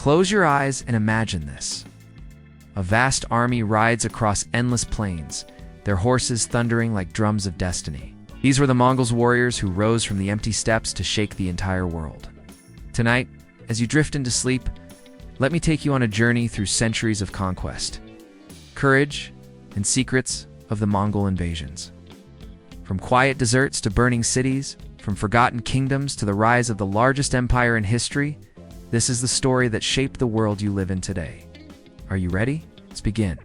Close your eyes and imagine this. A vast army rides across endless plains, their horses thundering like drums of destiny. These were the Mongols' warriors who rose from the empty steppes to shake the entire world. Tonight, as you drift into sleep, let me take you on a journey through centuries of conquest, courage, and secrets of the Mongol invasions. From quiet deserts to burning cities, from forgotten kingdoms to the rise of the largest empire in history, this is the story that shaped the world you live in today. Are you ready? Let's begin.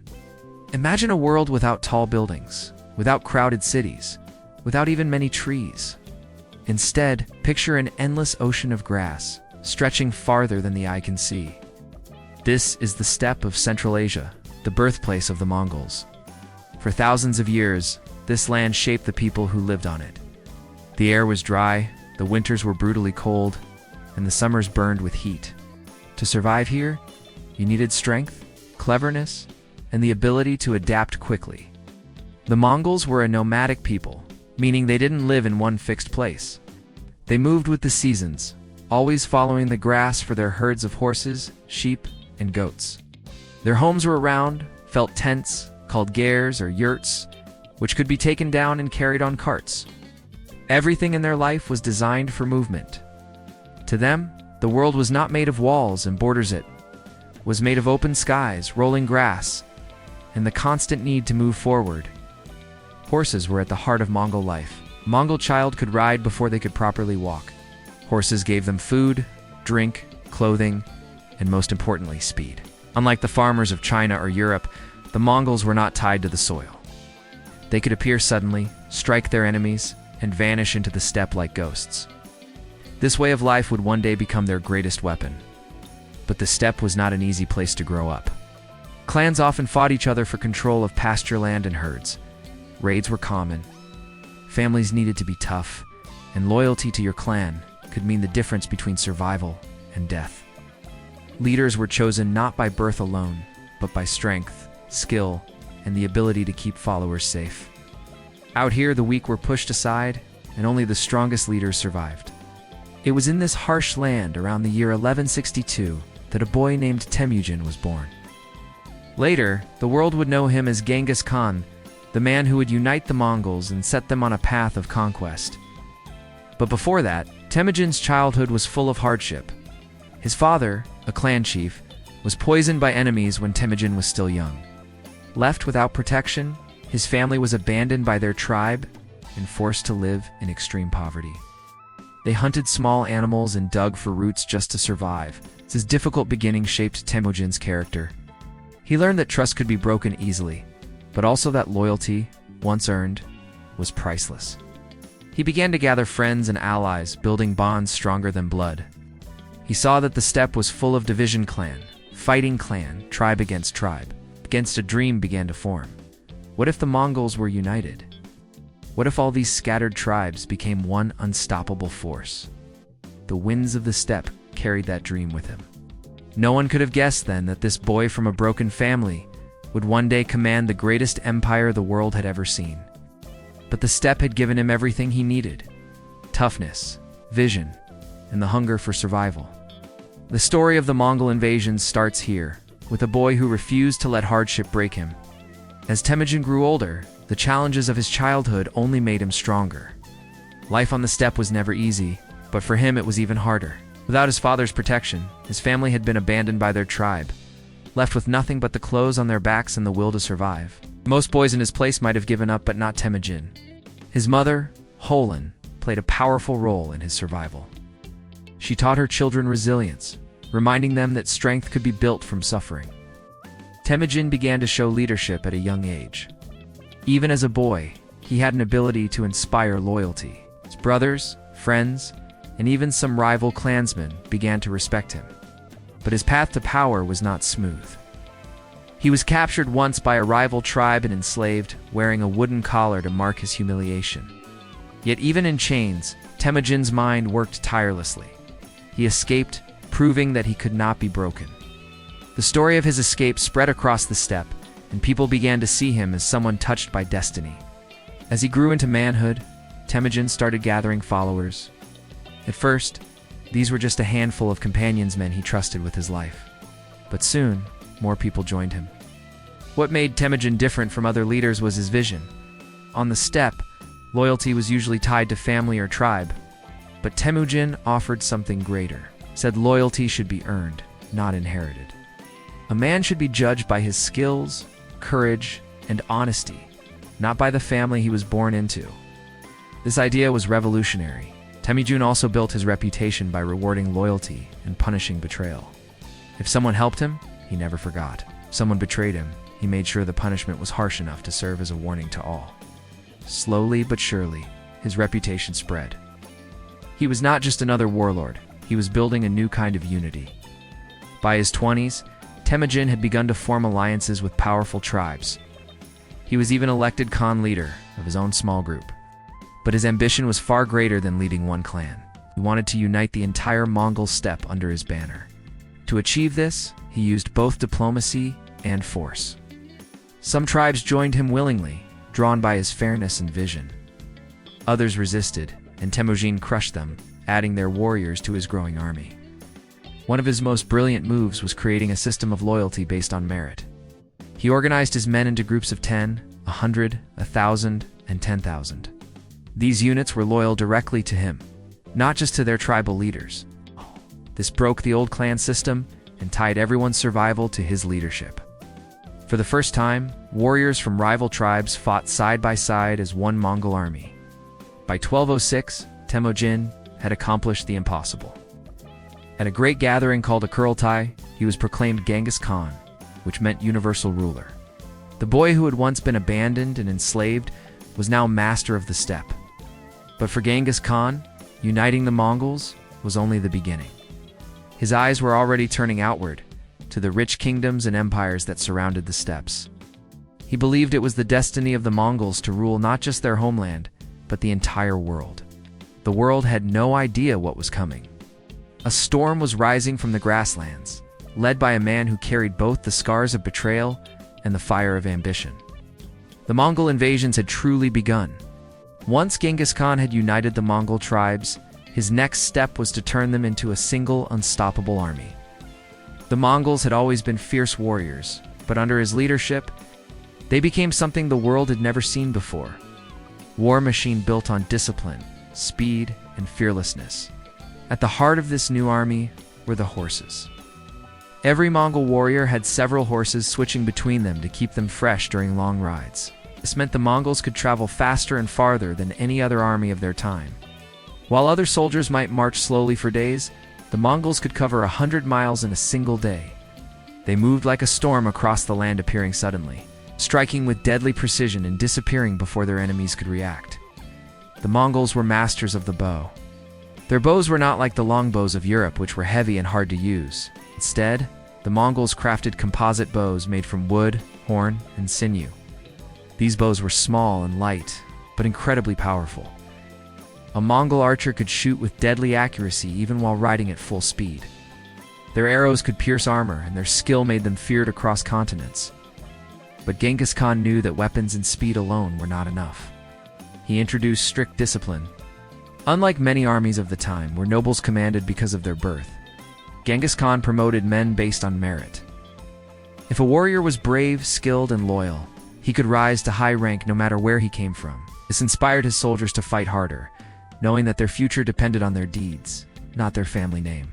Imagine a world without tall buildings, without crowded cities, without even many trees. Instead, picture an endless ocean of grass, stretching farther than the eye can see. This is the steppe of Central Asia, the birthplace of the Mongols. For thousands of years, this land shaped the people who lived on it. The air was dry, the winters were brutally cold, and the summers burned with heat. To survive here, you needed strength, cleverness, and the ability to adapt quickly. The Mongols were a nomadic people, meaning they didn't live in one fixed place. They moved with the seasons, always following the grass for their herds of horses, sheep, and goats. Their homes were round, felt tents, called gairs or yurts, which could be taken down and carried on carts. Everything in their life was designed for movement. To them, the world was not made of walls and borders, it was made of open skies, rolling grass, and the constant need to move forward. Horses were at the heart of Mongol life. A Mongol child could ride before they could properly walk. Horses gave them food, drink, clothing, and most importantly, speed. Unlike the farmers of China or Europe, the Mongols were not tied to the soil. They could appear suddenly, strike their enemies, and vanish into the steppe like ghosts. This way of life would one day become their greatest weapon. But the steppe was not an easy place to grow up. Clans often fought each other for control of pasture land and herds. Raids were common. Families needed to be tough, and loyalty to your clan could mean the difference between survival and death. Leaders were chosen not by birth alone, but by strength, skill, and the ability to keep followers safe. Out here, the weak were pushed aside, and only the strongest leaders survived. It was in this harsh land around the year 1162 that a boy named Temujin was born. Later, the world would know him as Genghis Khan, the man who would unite the Mongols and set them on a path of conquest. But before that, Temujin's childhood was full of hardship. His father, a clan chief, was poisoned by enemies when Temujin was still young. Left without protection, his family was abandoned by their tribe and forced to live in extreme poverty. They hunted small animals and dug for roots just to survive. This difficult beginning shaped Temujin's character. He learned that trust could be broken easily, but also that loyalty, once earned, was priceless. He began to gather friends and allies, building bonds stronger than blood. He saw that the steppe was full of division clan, fighting clan, tribe against tribe. Against a dream began to form. What if the Mongols were united? What if all these scattered tribes became one unstoppable force? The winds of the steppe carried that dream with him. No one could have guessed then that this boy from a broken family would one day command the greatest empire the world had ever seen. But the steppe had given him everything he needed: toughness, vision, and the hunger for survival. The story of the Mongol invasions starts here, with a boy who refused to let hardship break him. As Temujin grew older, the challenges of his childhood only made him stronger. Life on the steppe was never easy, but for him it was even harder. Without his father's protection, his family had been abandoned by their tribe, left with nothing but the clothes on their backs and the will to survive. Most boys in his place might have given up, but not Temujin. His mother, Holin, played a powerful role in his survival. She taught her children resilience, reminding them that strength could be built from suffering. Temujin began to show leadership at a young age. Even as a boy, he had an ability to inspire loyalty. His brothers, friends, and even some rival clansmen began to respect him. But his path to power was not smooth. He was captured once by a rival tribe and enslaved, wearing a wooden collar to mark his humiliation. Yet even in chains, Temujin's mind worked tirelessly. He escaped, proving that he could not be broken. The story of his escape spread across the steppe, and people began to see him as someone touched by destiny. As he grew into manhood, Temujin started gathering followers. At first, These were just a handful of companions men he trusted with his life. But soon, more people joined him. What made Temujin different from other leaders was his vision. On the steppe, loyalty was usually tied to family or tribe. But Temujin offered something greater, said loyalty should be earned, not inherited. A man should be judged by his skills, courage, and honesty, not by the family he was born into. This idea was revolutionary. Temujin also built his reputation by rewarding loyalty and punishing betrayal. If someone helped him, he never forgot. If someone betrayed him, he made sure the punishment was harsh enough to serve as a warning to all. Slowly but surely, his reputation spread. He was not just another warlord, he was building a new kind of unity. By his 20s, Temujin had begun to form alliances with powerful tribes. He was even elected Khan leader of his own small group. But his ambition was far greater than leading one clan. He wanted to unite the entire Mongol steppe under his banner. To achieve this, he used both diplomacy and force. Some tribes joined him willingly, drawn by his fairness and vision. Others resisted, and Temujin crushed them, adding their warriors to his growing army. One of his most brilliant moves was creating a system of loyalty based on merit. He organized his men into groups of 10, 100, 1,000, and 10,000. These units were loyal directly to him, not just to their tribal leaders. This broke the old clan system and tied everyone's survival to his leadership. For the first time, warriors from rival tribes fought side by side as one Mongol army. By 1206, Temujin had accomplished the impossible. At a great gathering called a Kurultai, he was proclaimed Genghis Khan, which meant universal ruler. The boy who had once been abandoned and enslaved was now master of the steppe. But for Genghis Khan, uniting the Mongols was only the beginning. His eyes were already turning outward, to the rich kingdoms and empires that surrounded the steppes. He believed it was the destiny of the Mongols to rule not just their homeland, but the entire world. The world had no idea what was coming. A storm was rising from the grasslands, led by a man who carried both the scars of betrayal and the fire of ambition. The Mongol invasions had truly begun. Once Genghis Khan had united the Mongol tribes, his next step was to turn them into a single, unstoppable army. The Mongols had always been fierce warriors, but under his leadership, they became something the world had never seen before. War machine built on discipline, speed, and fearlessness. At the heart of this new army were the horses. Every Mongol warrior had several horses switching between them to keep them fresh during long rides. This meant the Mongols could travel faster and farther than any other army of their time. While other soldiers might march slowly for days, the Mongols could cover 100 miles in a single day. They moved like a storm across the land, appearing suddenly, striking with deadly precision and disappearing before their enemies could react. The Mongols were masters of the bow. Their bows were not like the longbows of Europe, which were heavy and hard to use. Instead, the Mongols crafted composite bows made from wood, horn, and sinew. These bows were small and light, but incredibly powerful. A Mongol archer could shoot with deadly accuracy even while riding at full speed. Their arrows could pierce armor, and their skill made them feared across continents. But Genghis Khan knew that weapons and speed alone were not enough. He introduced strict discipline. Unlike many armies of the time, where nobles commanded because of their birth, Genghis Khan promoted men based on merit. If a warrior was brave, skilled, and loyal, he could rise to high rank no matter where he came from. This inspired his soldiers to fight harder, knowing that their future depended on their deeds, not their family name.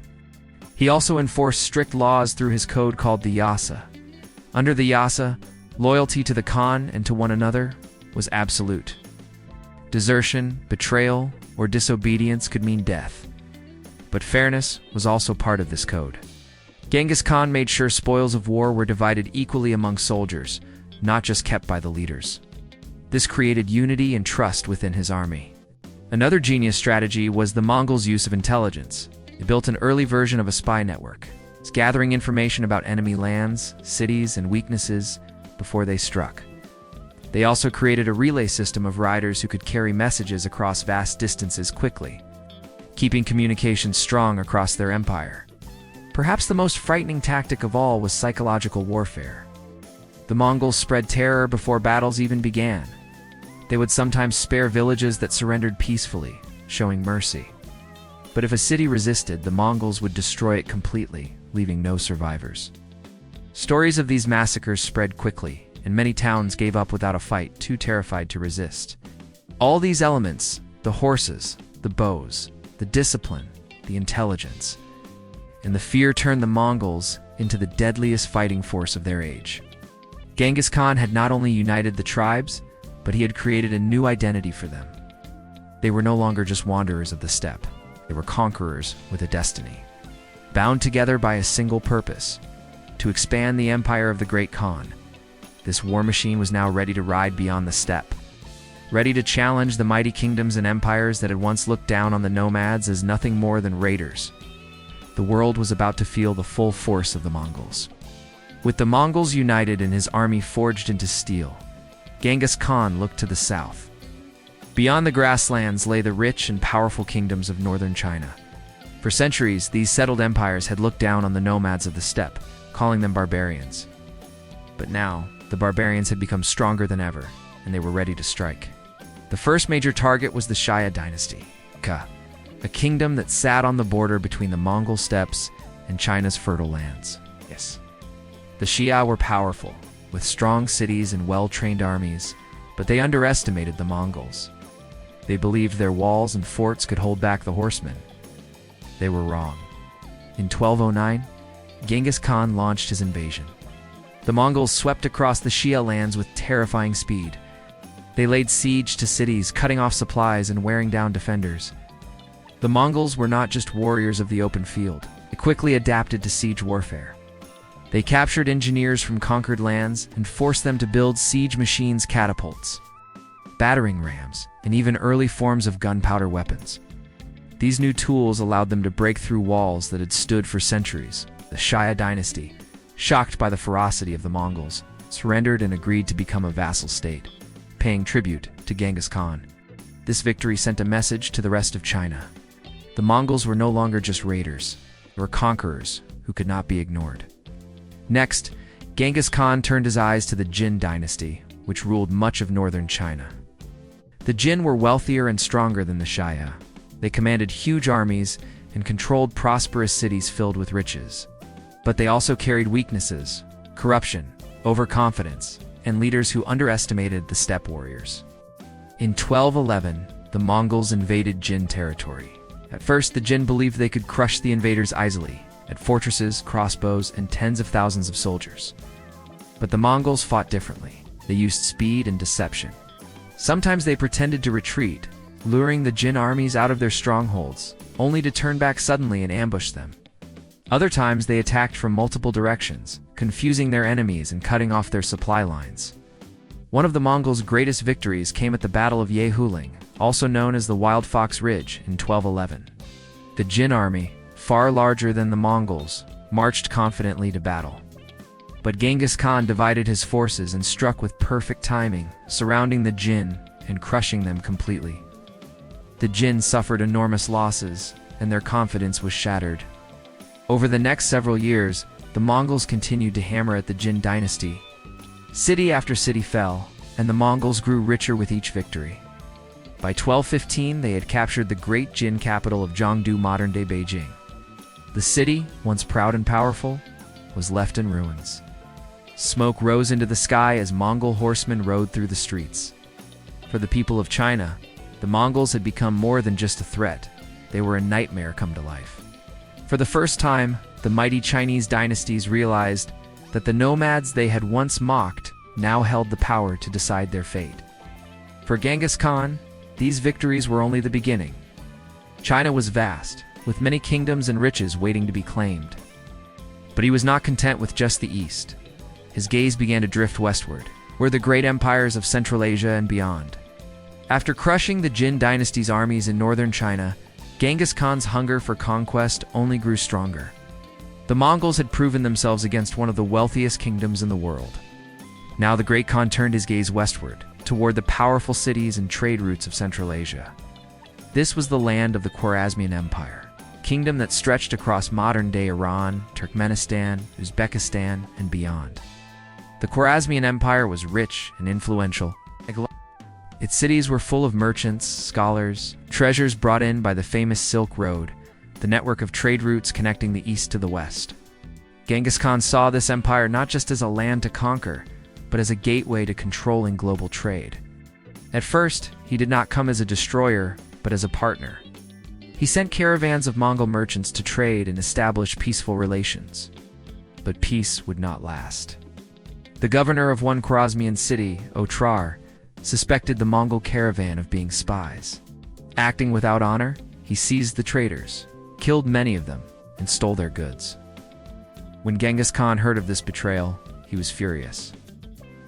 He also enforced strict laws through his code called the Yasa. Under the Yasa, loyalty to the Khan and to one another was absolute. Desertion, betrayal, or disobedience could mean death. But fairness was also part of this code. Genghis Khan made sure spoils of war were divided equally among soldiers, not just kept by the leaders. This created unity and trust within his army. Another genius strategy was the Mongols' use of intelligence. They built an early version of a spy network, gathering information about enemy lands, cities, and weaknesses before they struck. They also created a relay system of riders who could carry messages across vast distances quickly, keeping communication strong across their empire. Perhaps the most frightening tactic of all was psychological warfare. The Mongols spread terror before battles even began. They would sometimes spare villages that surrendered peacefully, showing mercy. But if a city resisted, the Mongols would destroy it completely, leaving no survivors. Stories of these massacres spread quickly, and many towns gave up without a fight, too terrified to resist. All these elements, the horses, the bows, the discipline, the intelligence, and the fear turned the Mongols into the deadliest fighting force of their age. Genghis Khan had not only united the tribes, but he had created a new identity for them. They were no longer just wanderers of the steppe. They were conquerors with a destiny, bound together by a single purpose: to expand the empire of the Great Khan. This war machine was now ready to ride beyond the steppe, ready to challenge the mighty kingdoms and empires that had once looked down on the nomads as nothing more than raiders. The world was about to feel the full force of the Mongols. With the Mongols united and his army forged into steel, Genghis Khan looked to the south. Beyond the grasslands lay the rich and powerful kingdoms of northern China. For centuries, these settled empires had looked down on the nomads of the steppe, calling them barbarians. But now, the barbarians had become stronger than ever, and they were ready to strike. The first major target was the Xia dynasty, a kingdom that sat on the border between the Mongol steppes and China's fertile lands. Yes. The Xia were powerful, with strong cities and well-trained armies, but they underestimated the Mongols. They believed their walls and forts could hold back the horsemen. They were wrong. In 1209, Genghis Khan launched his invasion. The Mongols swept across the Xia lands with terrifying speed. They laid siege to cities, cutting off supplies and wearing down defenders. The Mongols were not just warriors of the open field. They quickly adapted to siege warfare. They captured engineers from conquered lands and forced them to build siege machines, catapults, battering rams, and even early forms of gunpowder weapons. These new tools allowed them to break through walls that had stood for centuries. The Xia dynasty, shocked by the ferocity of the Mongols, surrendered and agreed to become a vassal state, paying tribute to Genghis Khan. This victory sent a message to the rest of China. The Mongols were no longer just raiders. They were conquerors who could not be ignored. Next, Genghis Khan turned his eyes to the Jin dynasty, which ruled much of northern China. The Jin were wealthier and stronger than the Xia. They commanded huge armies and controlled prosperous cities filled with riches. But they also carried weaknesses: corruption, overconfidence, and leaders who underestimated the steppe warriors. In 1211, the Mongols invaded Jin territory. At first, the Jin believed they could crush the invaders easily, at fortresses, crossbows, and tens of thousands of soldiers. But the Mongols fought differently. They used speed and deception. Sometimes they pretended to retreat, luring the Jin armies out of their strongholds, only to turn back suddenly and ambush them. Other times they attacked from multiple directions, confusing their enemies and cutting off their supply lines. One of the Mongols' greatest victories came at the Battle of Yehuling, also known as the Wild Fox Ridge, in 1211. The Jin army, far larger than the Mongols, marched confidently to battle. But Genghis Khan divided his forces and struck with perfect timing, surrounding the Jin and crushing them completely. The Jin suffered enormous losses, and their confidence was shattered. Over the next several years, the Mongols continued to hammer at the Jin dynasty. City after city fell, and the Mongols grew richer with each victory. By 1215, they had captured the great Jin capital of Jiangdu, modern-day Beijing. The city, once proud and powerful, was left in ruins. Smoke rose into the sky as Mongol horsemen rode through the streets. For the people of China, the Mongols had become more than just a threat. They were a nightmare come to life. For the first time, the mighty Chinese dynasties realized that the nomads they had once mocked now held the power to decide their fate. For Genghis Khan, these victories were only the beginning. China was vast, with many kingdoms and riches waiting to be claimed. But he was not content with just the east. His gaze began to drift westward, where the great empires of Central Asia and beyond. After crushing the Jin dynasty's armies in northern China, Genghis Khan's hunger for conquest only grew stronger. The Mongols had proven themselves against one of the wealthiest kingdoms in the world. Now the Great Khan turned his gaze westward, toward the powerful cities and trade routes of Central Asia. This was the land of the Khwarezmian Empire, a kingdom that stretched across modern-day Iran, Turkmenistan, Uzbekistan, and beyond. The Khwarezmian Empire was rich and influential. Its cities were full of merchants, scholars, treasures brought in by the famous Silk Road, the network of trade routes connecting the east to the west. Genghis Khan saw this empire not just as a land to conquer, but as a gateway to controlling global trade. At first, he did not come as a destroyer, but as a partner. He sent caravans of Mongol merchants to trade and establish peaceful relations. But peace would not last. The governor of one Khwarezmian city, Otrar, suspected the Mongol caravan of being spies. Acting without honor, he seized the traders, killed many of them, and stole their goods. When Genghis Khan heard of this betrayal, he was furious.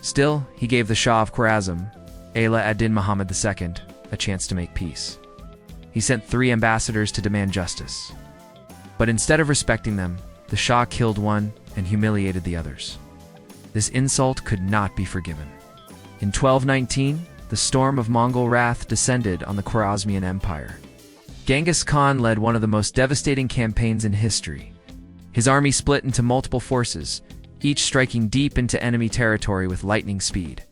Still, he gave the Shah of Khwarezm, Ala ad-Din Muhammad II, a chance to make peace. He sent 3 ambassadors to demand justice. But instead of respecting them, the Shah killed one and humiliated the others. This insult could not be forgiven. In 1219, the storm of Mongol wrath descended on the Khwarezmian Empire. Genghis Khan led one of the most devastating campaigns in history. His army split into multiple forces, each striking deep into enemy territory with lightning speed.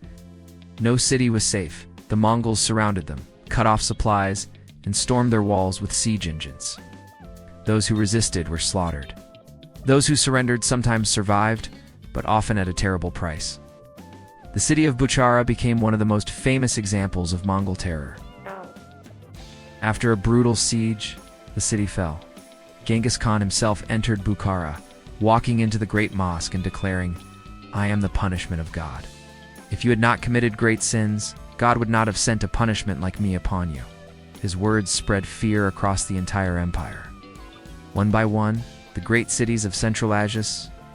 No city was safe. The Mongols surrounded them, cut off supplies, and stormed their walls with siege engines. Those who resisted were slaughtered. Those who surrendered sometimes survived, but often at a terrible price. The city of Bukhara became one of the most famous examples of Mongol terror. After a brutal siege, the city fell. Genghis Khan himself entered Bukhara, walking into the great mosque and declaring, "I am the punishment of God. If you had not committed great sins, God would not have sent a punishment like me upon you." His words spread fear across the entire empire. One by one, the great cities of Central Asia,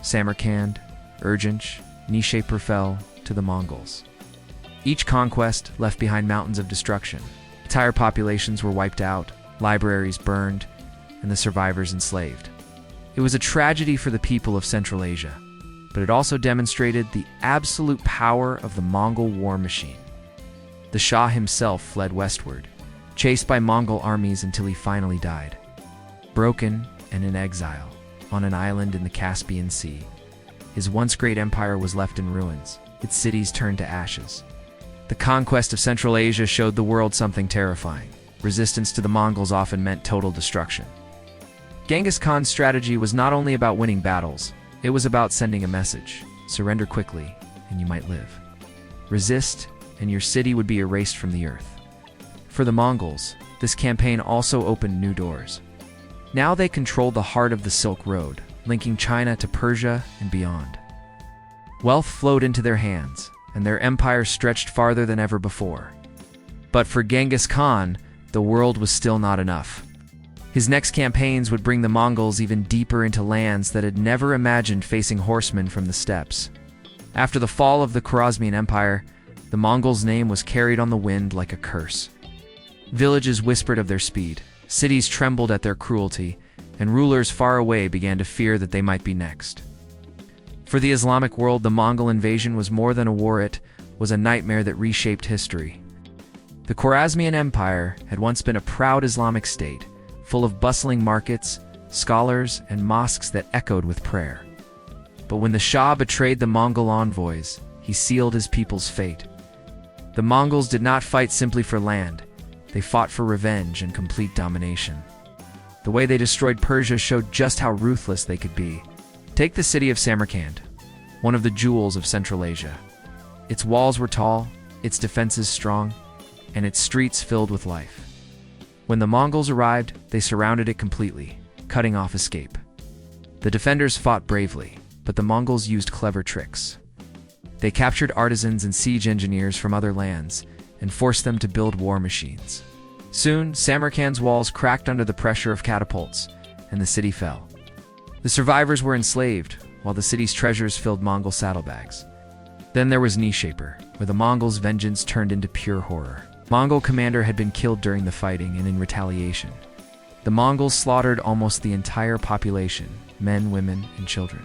Samarkand, Urgench, Nishapur fell to the Mongols. Each conquest left behind mountains of destruction. Entire populations were wiped out, libraries burned, and the survivors enslaved. It was a tragedy for the people of Central Asia, but it also demonstrated the absolute power of the Mongol war machine. The Shah himself fled westward, chased by Mongol armies until he finally died. Broken and in exile, on an island in the Caspian Sea, his once great empire was left in ruins, its cities turned to ashes. The conquest of Central Asia showed the world something terrifying. Resistance to the Mongols often meant total destruction. Genghis Khan's strategy was not only about winning battles, it was about sending a message: surrender quickly, and you might live. Resist, and your city would be erased from the earth. For the Mongols, this campaign also opened new doors. Now they controlled the heart of the Silk Road, linking China to Persia and beyond. Wealth flowed into their hands, and their empire stretched farther than ever before. But for Genghis Khan, the world was still not enough. His next campaigns would bring the Mongols even deeper into lands that had never imagined facing horsemen from the steppes. After the fall of the Khwarezmian Empire, the Mongols' name was carried on the wind like a curse. Villages whispered of their speed, cities trembled at their cruelty, and rulers far away began to fear that they might be next. For the Islamic world, the Mongol invasion was more than a war, it was a nightmare that reshaped history. The Khwarezmian Empire had once been a proud Islamic state, full of bustling markets, scholars, and mosques that echoed with prayer. But when the Shah betrayed the Mongol envoys, he sealed his people's fate. The Mongols did not fight simply for land. They fought for revenge and complete domination. The way they destroyed Persia showed just how ruthless they could be. Take the city of Samarkand, one of the jewels of Central Asia. Its walls were tall, its defenses strong, and its streets filled with life. When the Mongols arrived, they surrounded it completely, cutting off escape. The defenders fought bravely, but the Mongols used clever tricks. They captured artisans and siege engineers from other lands and forced them to build war machines. Soon, Samarkand's walls cracked under the pressure of catapults, and the city fell. The survivors were enslaved, while the city's treasures filled Mongol saddlebags. Then there was Nishapur, where the Mongols' vengeance turned into pure horror. Mongol commander had been killed during the fighting, and in retaliation, the Mongols slaughtered almost the entire population, men, women, and children.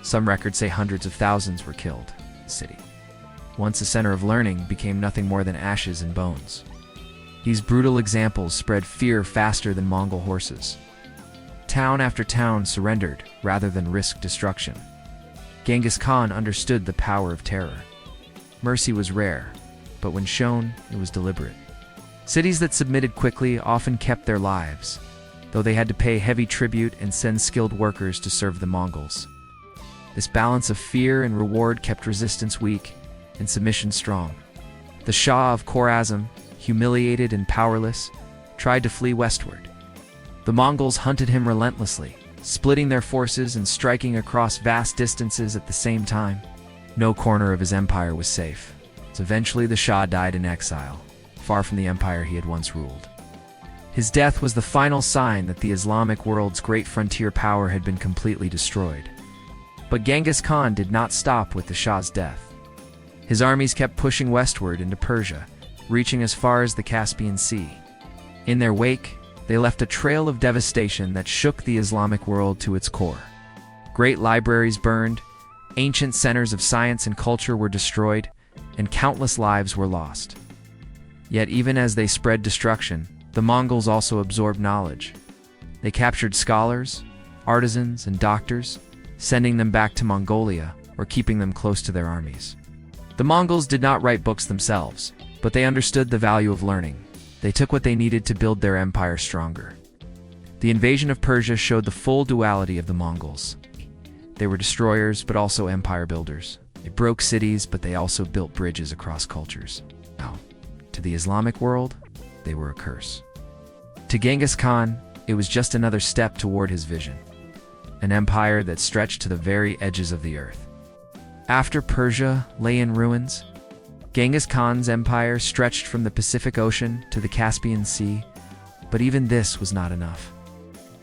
Some records say hundreds of thousands were killed. The city, once a center of learning, became nothing more than ashes and bones. These brutal examples spread fear faster than Mongol horses. Town after town surrendered rather than risk destruction. Genghis Khan understood the power of terror. Mercy was rare, but when shown, it was deliberate. Cities that submitted quickly often kept their lives. though they had to pay heavy tribute and send skilled workers to serve the Mongols. This balance of fear and reward kept resistance weak and submission strong. The Shah of Khorazm, humiliated and powerless, tried to flee westward. The Mongols hunted him relentlessly, splitting their forces and striking across vast distances at the same time. No corner of his empire was safe, so eventually the Shah died in exile, far from the empire he had once ruled. His death was the final sign that the Islamic world's great frontier power had been completely destroyed. But Genghis Khan did not stop with the Shah's death. His armies kept pushing westward into Persia, reaching as far as the Caspian Sea. In their wake, they left a trail of devastation that shook the Islamic world to its core. Great libraries burned, ancient centers of science and culture were destroyed, and countless lives were lost. Yet even as they spread destruction, the Mongols also absorbed knowledge. They captured scholars, artisans, and doctors, sending them back to Mongolia or keeping them close to their armies. The Mongols did not write books themselves, but they understood the value of learning. They took what they needed to build their empire stronger. The invasion of Persia showed the full duality of the Mongols. They were destroyers, but also empire builders. They broke cities, but they also built bridges across cultures. Now, to the Islamic world, they were a curse. To Genghis Khan, it was just another step toward his vision, an empire that stretched to the very edges of the earth. After Persia lay in ruins, Genghis Khan's empire stretched from the Pacific Ocean to the Caspian Sea, but even this was not enough.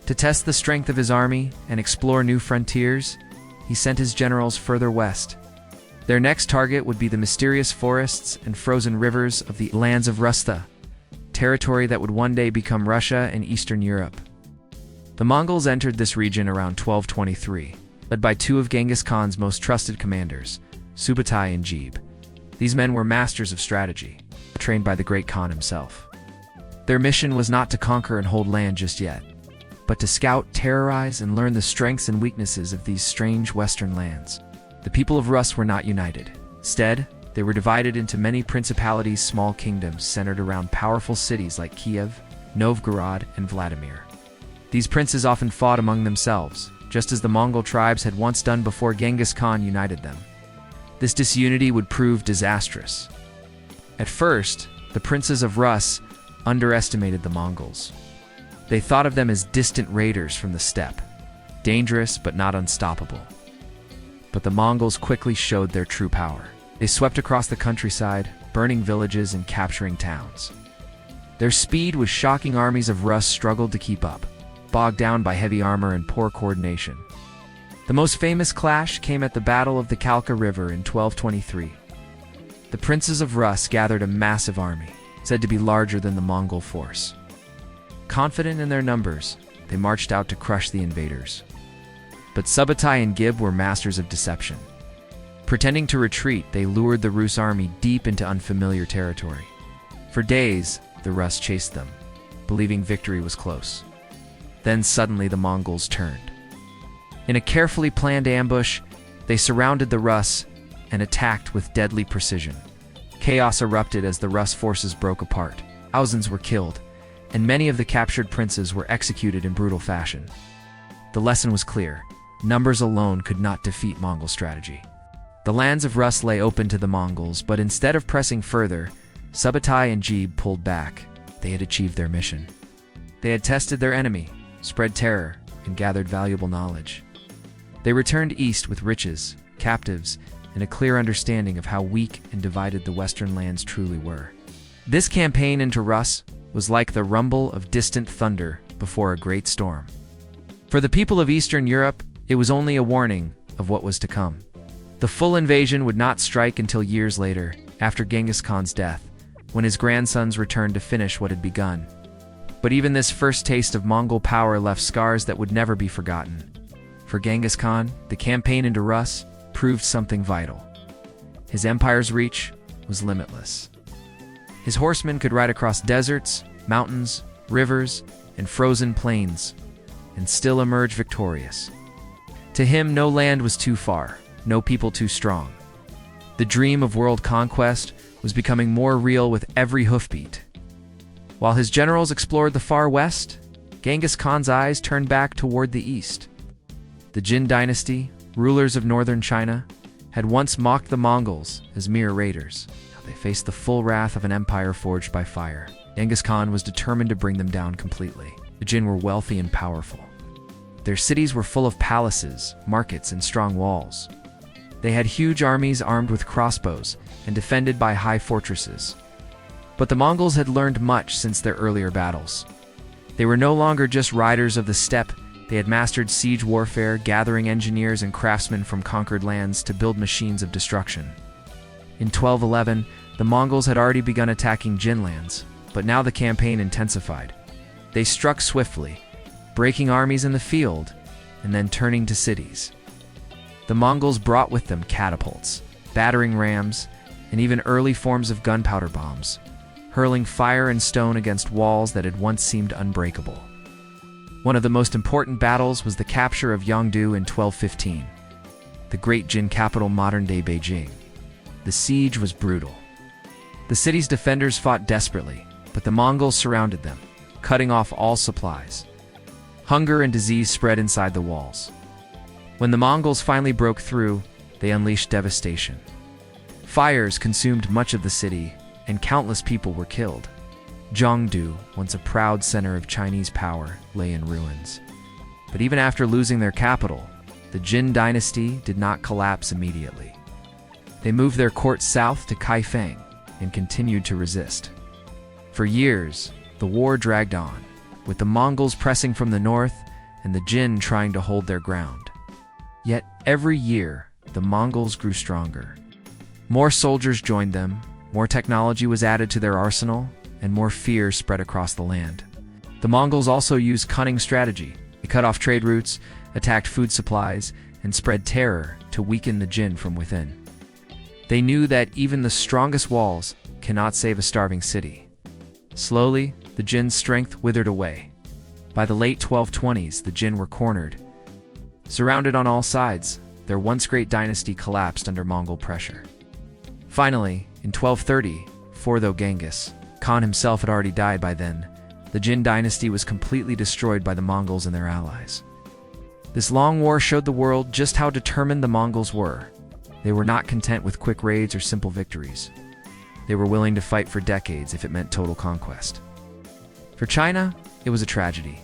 To test the strength of his army and explore new frontiers, he sent his generals further west. Their next target would be the mysterious forests and frozen rivers of the lands of Rusta, territory that would one day become Russia and Eastern Europe. The Mongols entered this region around 1223, led by two of Genghis Khan's most trusted commanders, Subutai and Jebe. These men were masters of strategy, trained by the great Khan himself. Their mission was not to conquer and hold land just yet, but to scout, terrorize, and learn the strengths and weaknesses of these strange western lands. The people of Rus were not united. Instead, they were divided into many principalities, small kingdoms centered around powerful cities like Kiev, Novgorod, and Vladimir. These princes often fought among themselves, just as the Mongol tribes had once done before Genghis Khan united them. This disunity would prove disastrous. At first, the princes of Rus underestimated the Mongols. They thought of them as distant raiders from the steppe, dangerous but not unstoppable. But the Mongols quickly showed their true power. They swept across the countryside, burning villages and capturing towns. Their speed was shocking. Armies of Rus struggled to keep up, bogged down by heavy armor and poor coordination. The most famous clash came at the Battle of the Kalka River in 1223. The princes of Rus gathered a massive army, said to be larger than the Mongol force. Confident in their numbers, they marched out to crush the invaders. But Subutai and Jebe were masters of deception. Pretending to retreat, they lured the Rus army deep into unfamiliar territory. For days, the Rus chased them, believing victory was close. Then suddenly the Mongols turned. In a carefully planned ambush, they surrounded the Rus and attacked with deadly precision. Chaos erupted as the Rus forces broke apart. Thousands were killed, and many of the captured princes were executed in brutal fashion. The lesson was clear: numbers alone could not defeat Mongol strategy. The lands of Rus lay open to the Mongols, but instead of pressing further, Subutai and Jebe pulled back. They had achieved their mission. They had tested their enemy, spread terror, and gathered valuable knowledge. They returned east with riches, captives, and a clear understanding of how weak and divided the western lands truly were. This campaign into Rus was like the rumble of distant thunder before a great storm. For the people of Eastern Europe, it was only a warning of what was to come. The full invasion would not strike until years later, after Genghis Khan's death, when his grandsons returned to finish what had begun. But even this first taste of Mongol power left scars that would never be forgotten. For Genghis Khan, the campaign into Rus proved something vital. His empire's reach was limitless. His horsemen could ride across deserts, mountains, rivers, and frozen plains, and still emerge victorious. To him, no land was too far, no people too strong. The dream of world conquest was becoming more real with every hoofbeat. While his generals explored the far west, Genghis Khan's eyes turned back toward the east. The Jin dynasty, rulers of northern China, had once mocked the Mongols as mere raiders. Now they faced the full wrath of an empire forged by fire. Genghis Khan was determined to bring them down completely. The Jin were wealthy and powerful. Their cities were full of palaces, markets, and strong walls. They had huge armies armed with crossbows and defended by high fortresses. But the Mongols had learned much since their earlier battles. They were no longer just riders of the steppe. They had mastered siege warfare, gathering engineers and craftsmen from conquered lands to build machines of destruction. In 1211, the Mongols had already begun attacking Jin lands, but now the campaign intensified. They struck swiftly, breaking armies in the field and then turning to cities. The Mongols brought with them catapults, battering rams, and even early forms of gunpowder bombs, hurling fire and stone against walls that had once seemed unbreakable. One of the most important battles was the capture of Yangdu in 1215, the great Jin capital, modern-day Beijing. The siege was brutal. The city's defenders fought desperately, but the Mongols surrounded them, cutting off all supplies. Hunger and disease spread inside the walls. When the Mongols finally broke through, they unleashed devastation. Fires consumed much of the city, and countless people were killed. Jiangdu, once a proud center of Chinese power, lay in ruins. But even after losing their capital, the Jin dynasty did not collapse immediately. They moved their court south to Kaifeng and continued to resist. For years, the war dragged on, with the Mongols pressing from the north and the Jin trying to hold their ground. Yet every year, the Mongols grew stronger. More soldiers joined them, more technology was added to their arsenal, and more fear spread across the land. The Mongols also used cunning strategy. They cut off trade routes, attacked food supplies, and spread terror to weaken the Jin from within. They knew that even the strongest walls cannot save a starving city. Slowly, the Jin's strength withered away. By the late 1220s, the Jin were cornered. Surrounded on all sides, their once great dynasty collapsed under Mongol pressure. Finally, in 1230, though Genghis Khan himself had already died by then, the Jin dynasty was completely destroyed by the Mongols and their allies. This long war showed the world just how determined the Mongols were. They were not content with quick raids or simple victories. They were willing to fight for decades if it meant total conquest. For China, it was a tragedy.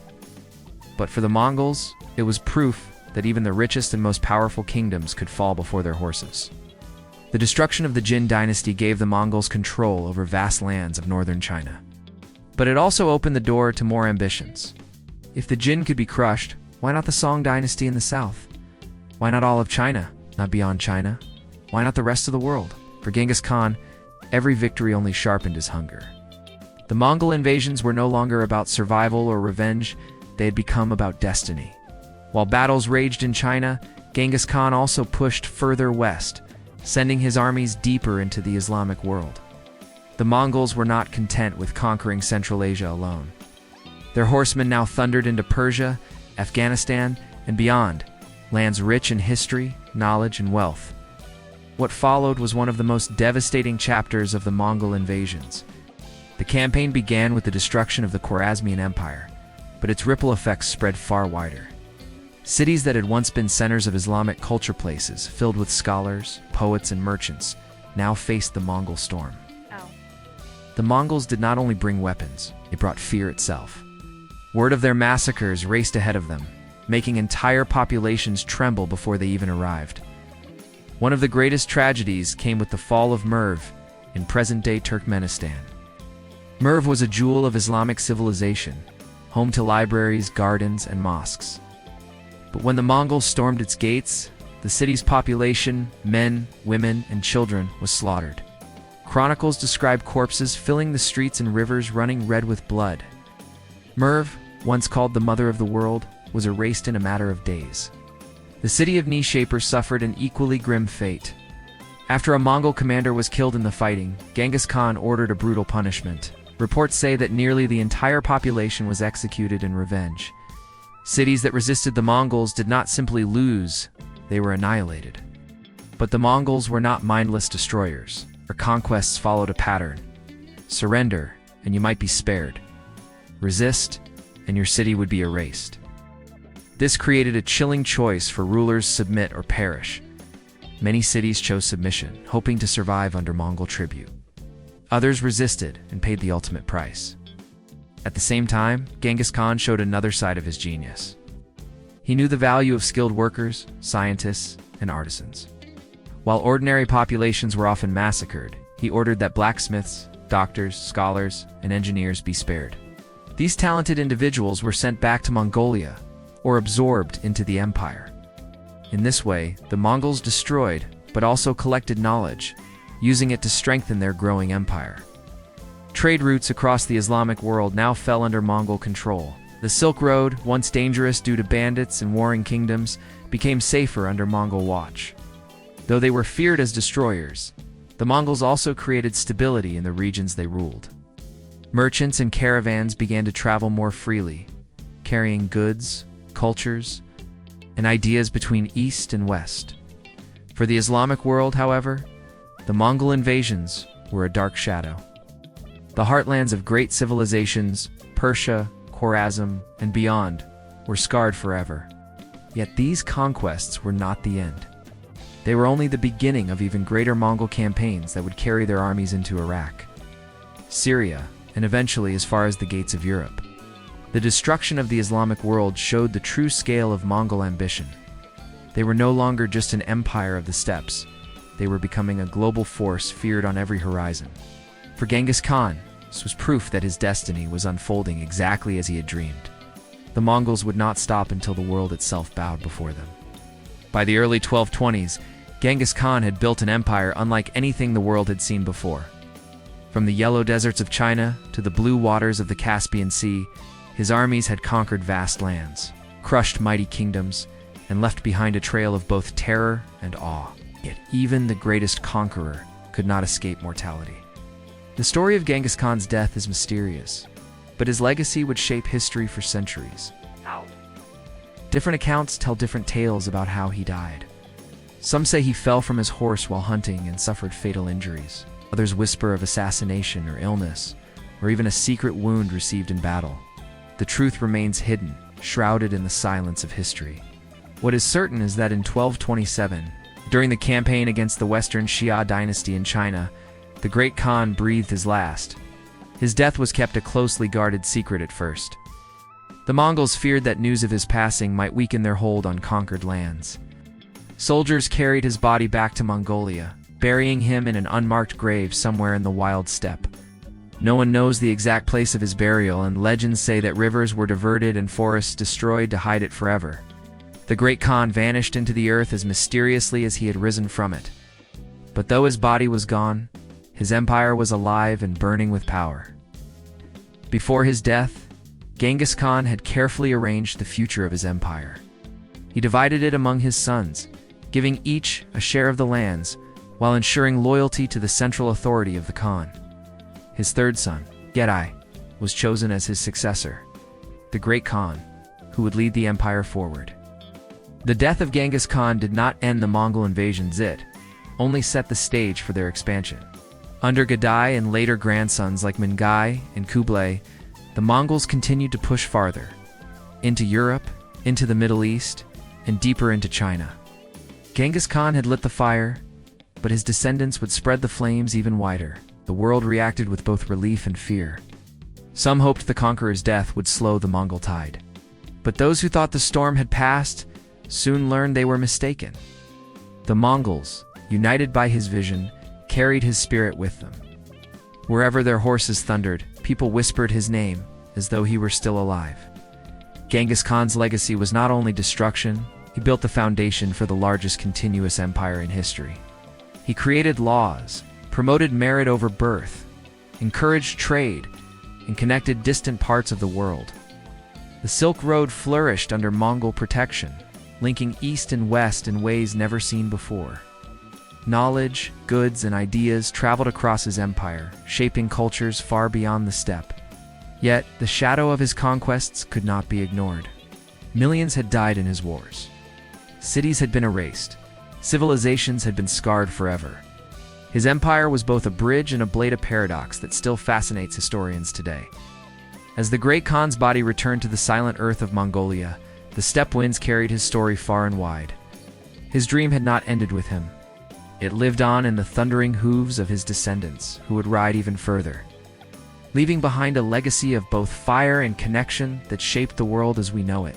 But for the Mongols, it was proof that even the richest and most powerful kingdoms could fall before their horses. The destruction of the Jin dynasty gave the Mongols control over vast lands of northern China. But it also opened the door to more ambitions. If the Jin could be crushed, why not the Song dynasty in the south? Why not all of China, not beyond China? Why not the rest of the world? For Genghis Khan, every victory only sharpened his hunger. The Mongol invasions were no longer about survival or revenge, they had become about destiny. While battles raged in China, Genghis Khan also pushed further west, sending his armies deeper into the Islamic world. The Mongols were not content with conquering Central Asia alone. Their horsemen now thundered into Persia, Afghanistan, and beyond, lands rich in history, knowledge, and wealth. What followed was one of the most devastating chapters of the Mongol invasions. The campaign began with the destruction of the Khwarezmian Empire, but its ripple effects spread far wider. Cities that had once been centers of Islamic culture, places filled with scholars, poets, and merchants, now faced the Mongol storm. The Mongols did not only bring weapons, they brought fear itself. Word of their massacres raced ahead of them, making entire populations tremble before they even arrived. One of the greatest tragedies came with the fall of Merv in present-day Turkmenistan. Merv was a jewel of Islamic civilization, home to libraries, gardens, and mosques. But when the Mongols stormed its gates, the city's population, men, women, and children, was slaughtered. Chronicles describe corpses filling the streets and rivers running red with blood. Merv, once called the mother of the world, was erased in a matter of days. The city of Nishapur suffered an equally grim fate. After a Mongol commander was killed in the fighting, Genghis Khan ordered a brutal punishment. Reports say that nearly the entire population was executed in revenge. Cities that resisted the Mongols did not simply lose, they were annihilated. But the Mongols were not mindless destroyers. Their conquests followed a pattern. Surrender, and you might be spared. Resist, and your city would be erased. This created a chilling choice for rulers: submit or perish. Many cities chose submission, hoping to survive under Mongol tribute. Others resisted and paid the ultimate price. At the same time, Genghis Khan showed another side of his genius. He knew the value of skilled workers, scientists, and artisans. While ordinary populations were often massacred, he ordered that blacksmiths, doctors, scholars, and engineers be spared. These talented individuals were sent back to Mongolia, or absorbed into the empire. In this way, the Mongols destroyed, but also collected knowledge, using it to strengthen their growing empire. Trade routes across the Islamic world now fell under Mongol control. The Silk Road, once dangerous due to bandits and warring kingdoms, became safer under Mongol watch. Though they were feared as destroyers, the Mongols also created stability in the regions they ruled. Merchants and caravans began to travel more freely, carrying goods, cultures, and ideas between East and West. For the Islamic world, however, the Mongol invasions were a dark shadow. The heartlands of great civilizations, Persia, Khwarezm, and beyond, were scarred forever. Yet these conquests were not the end. They were only the beginning of even greater Mongol campaigns that would carry their armies into Iraq, Syria, and eventually as far as the gates of Europe. The destruction of the Islamic world showed the true scale of Mongol ambition. They were no longer just an empire of the steppes. They were becoming a global force feared on every horizon. For Genghis Khan, this was proof that his destiny was unfolding exactly as he had dreamed. The Mongols would not stop until the world itself bowed before them. By the early 1220s, Genghis Khan had built an empire unlike anything the world had seen before. From the yellow deserts of China to the blue waters of the Caspian Sea, his armies had conquered vast lands, crushed mighty kingdoms, and left behind a trail of both terror and awe. Yet even the greatest conqueror could not escape mortality. The story of Genghis Khan's death is mysterious, but his legacy would shape history for centuries. Different accounts tell different tales about how he died. Some say he fell from his horse while hunting and suffered fatal injuries. Others whisper of assassination or illness, or even a secret wound received in battle. The truth remains hidden, shrouded in the silence of history. What is certain is that in 1227, during the campaign against the Western Xia dynasty in China, the great Khan breathed his last. His death was kept a closely guarded secret at first. The Mongols feared that news of his passing might weaken their hold on conquered lands. Soldiers carried his body back to Mongolia, burying him in an unmarked grave somewhere in the wild steppe. No one knows the exact place of his burial, and legends say that rivers were diverted and forests destroyed to hide it forever. The great Khan vanished into the earth as mysteriously as he had risen from it. But though his body was gone, his empire was alive and burning with power. Before his death, Genghis Khan had carefully arranged the future of his empire. He divided it among his sons, giving each a share of the lands, while ensuring loyalty to the central authority of the Khan. His third son, Gedai, was chosen as his successor, the great Khan, who would lead the empire forward. The death of Genghis Khan did not end the Mongol invasions, it only set the stage for their expansion. Under Gedai and later grandsons like Mingai and Kublai, the Mongols continued to push farther, into Europe, into the Middle East, and deeper into China. Genghis Khan had lit the fire, but his descendants would spread the flames even wider. The world reacted with both relief and fear. Some hoped the conqueror's death would slow the Mongol tide. But those who thought the storm had passed soon learned they were mistaken. The Mongols, united by his vision, carried his spirit with them. Wherever their horses thundered, people whispered his name as though he were still alive. Genghis Khan's legacy was not only destruction, he built the foundation for the largest continuous empire in history. He created laws, promoted merit over birth, encouraged trade, and connected distant parts of the world. The Silk Road flourished under Mongol protection, linking East and West in ways never seen before. Knowledge, goods, and ideas traveled across his empire, shaping cultures far beyond the steppe. Yet, the shadow of his conquests could not be ignored. Millions had died in his wars. Cities had been erased. Civilizations had been scarred forever. His empire was both a bridge and a blade of paradox that still fascinates historians today. As the great Khan's body returned to the silent earth of Mongolia, the steppe winds carried his story far and wide. His dream had not ended with him. It lived on in the thundering hooves of his descendants, who would ride even further, leaving behind a legacy of both fire and connection that shaped the world as we know it.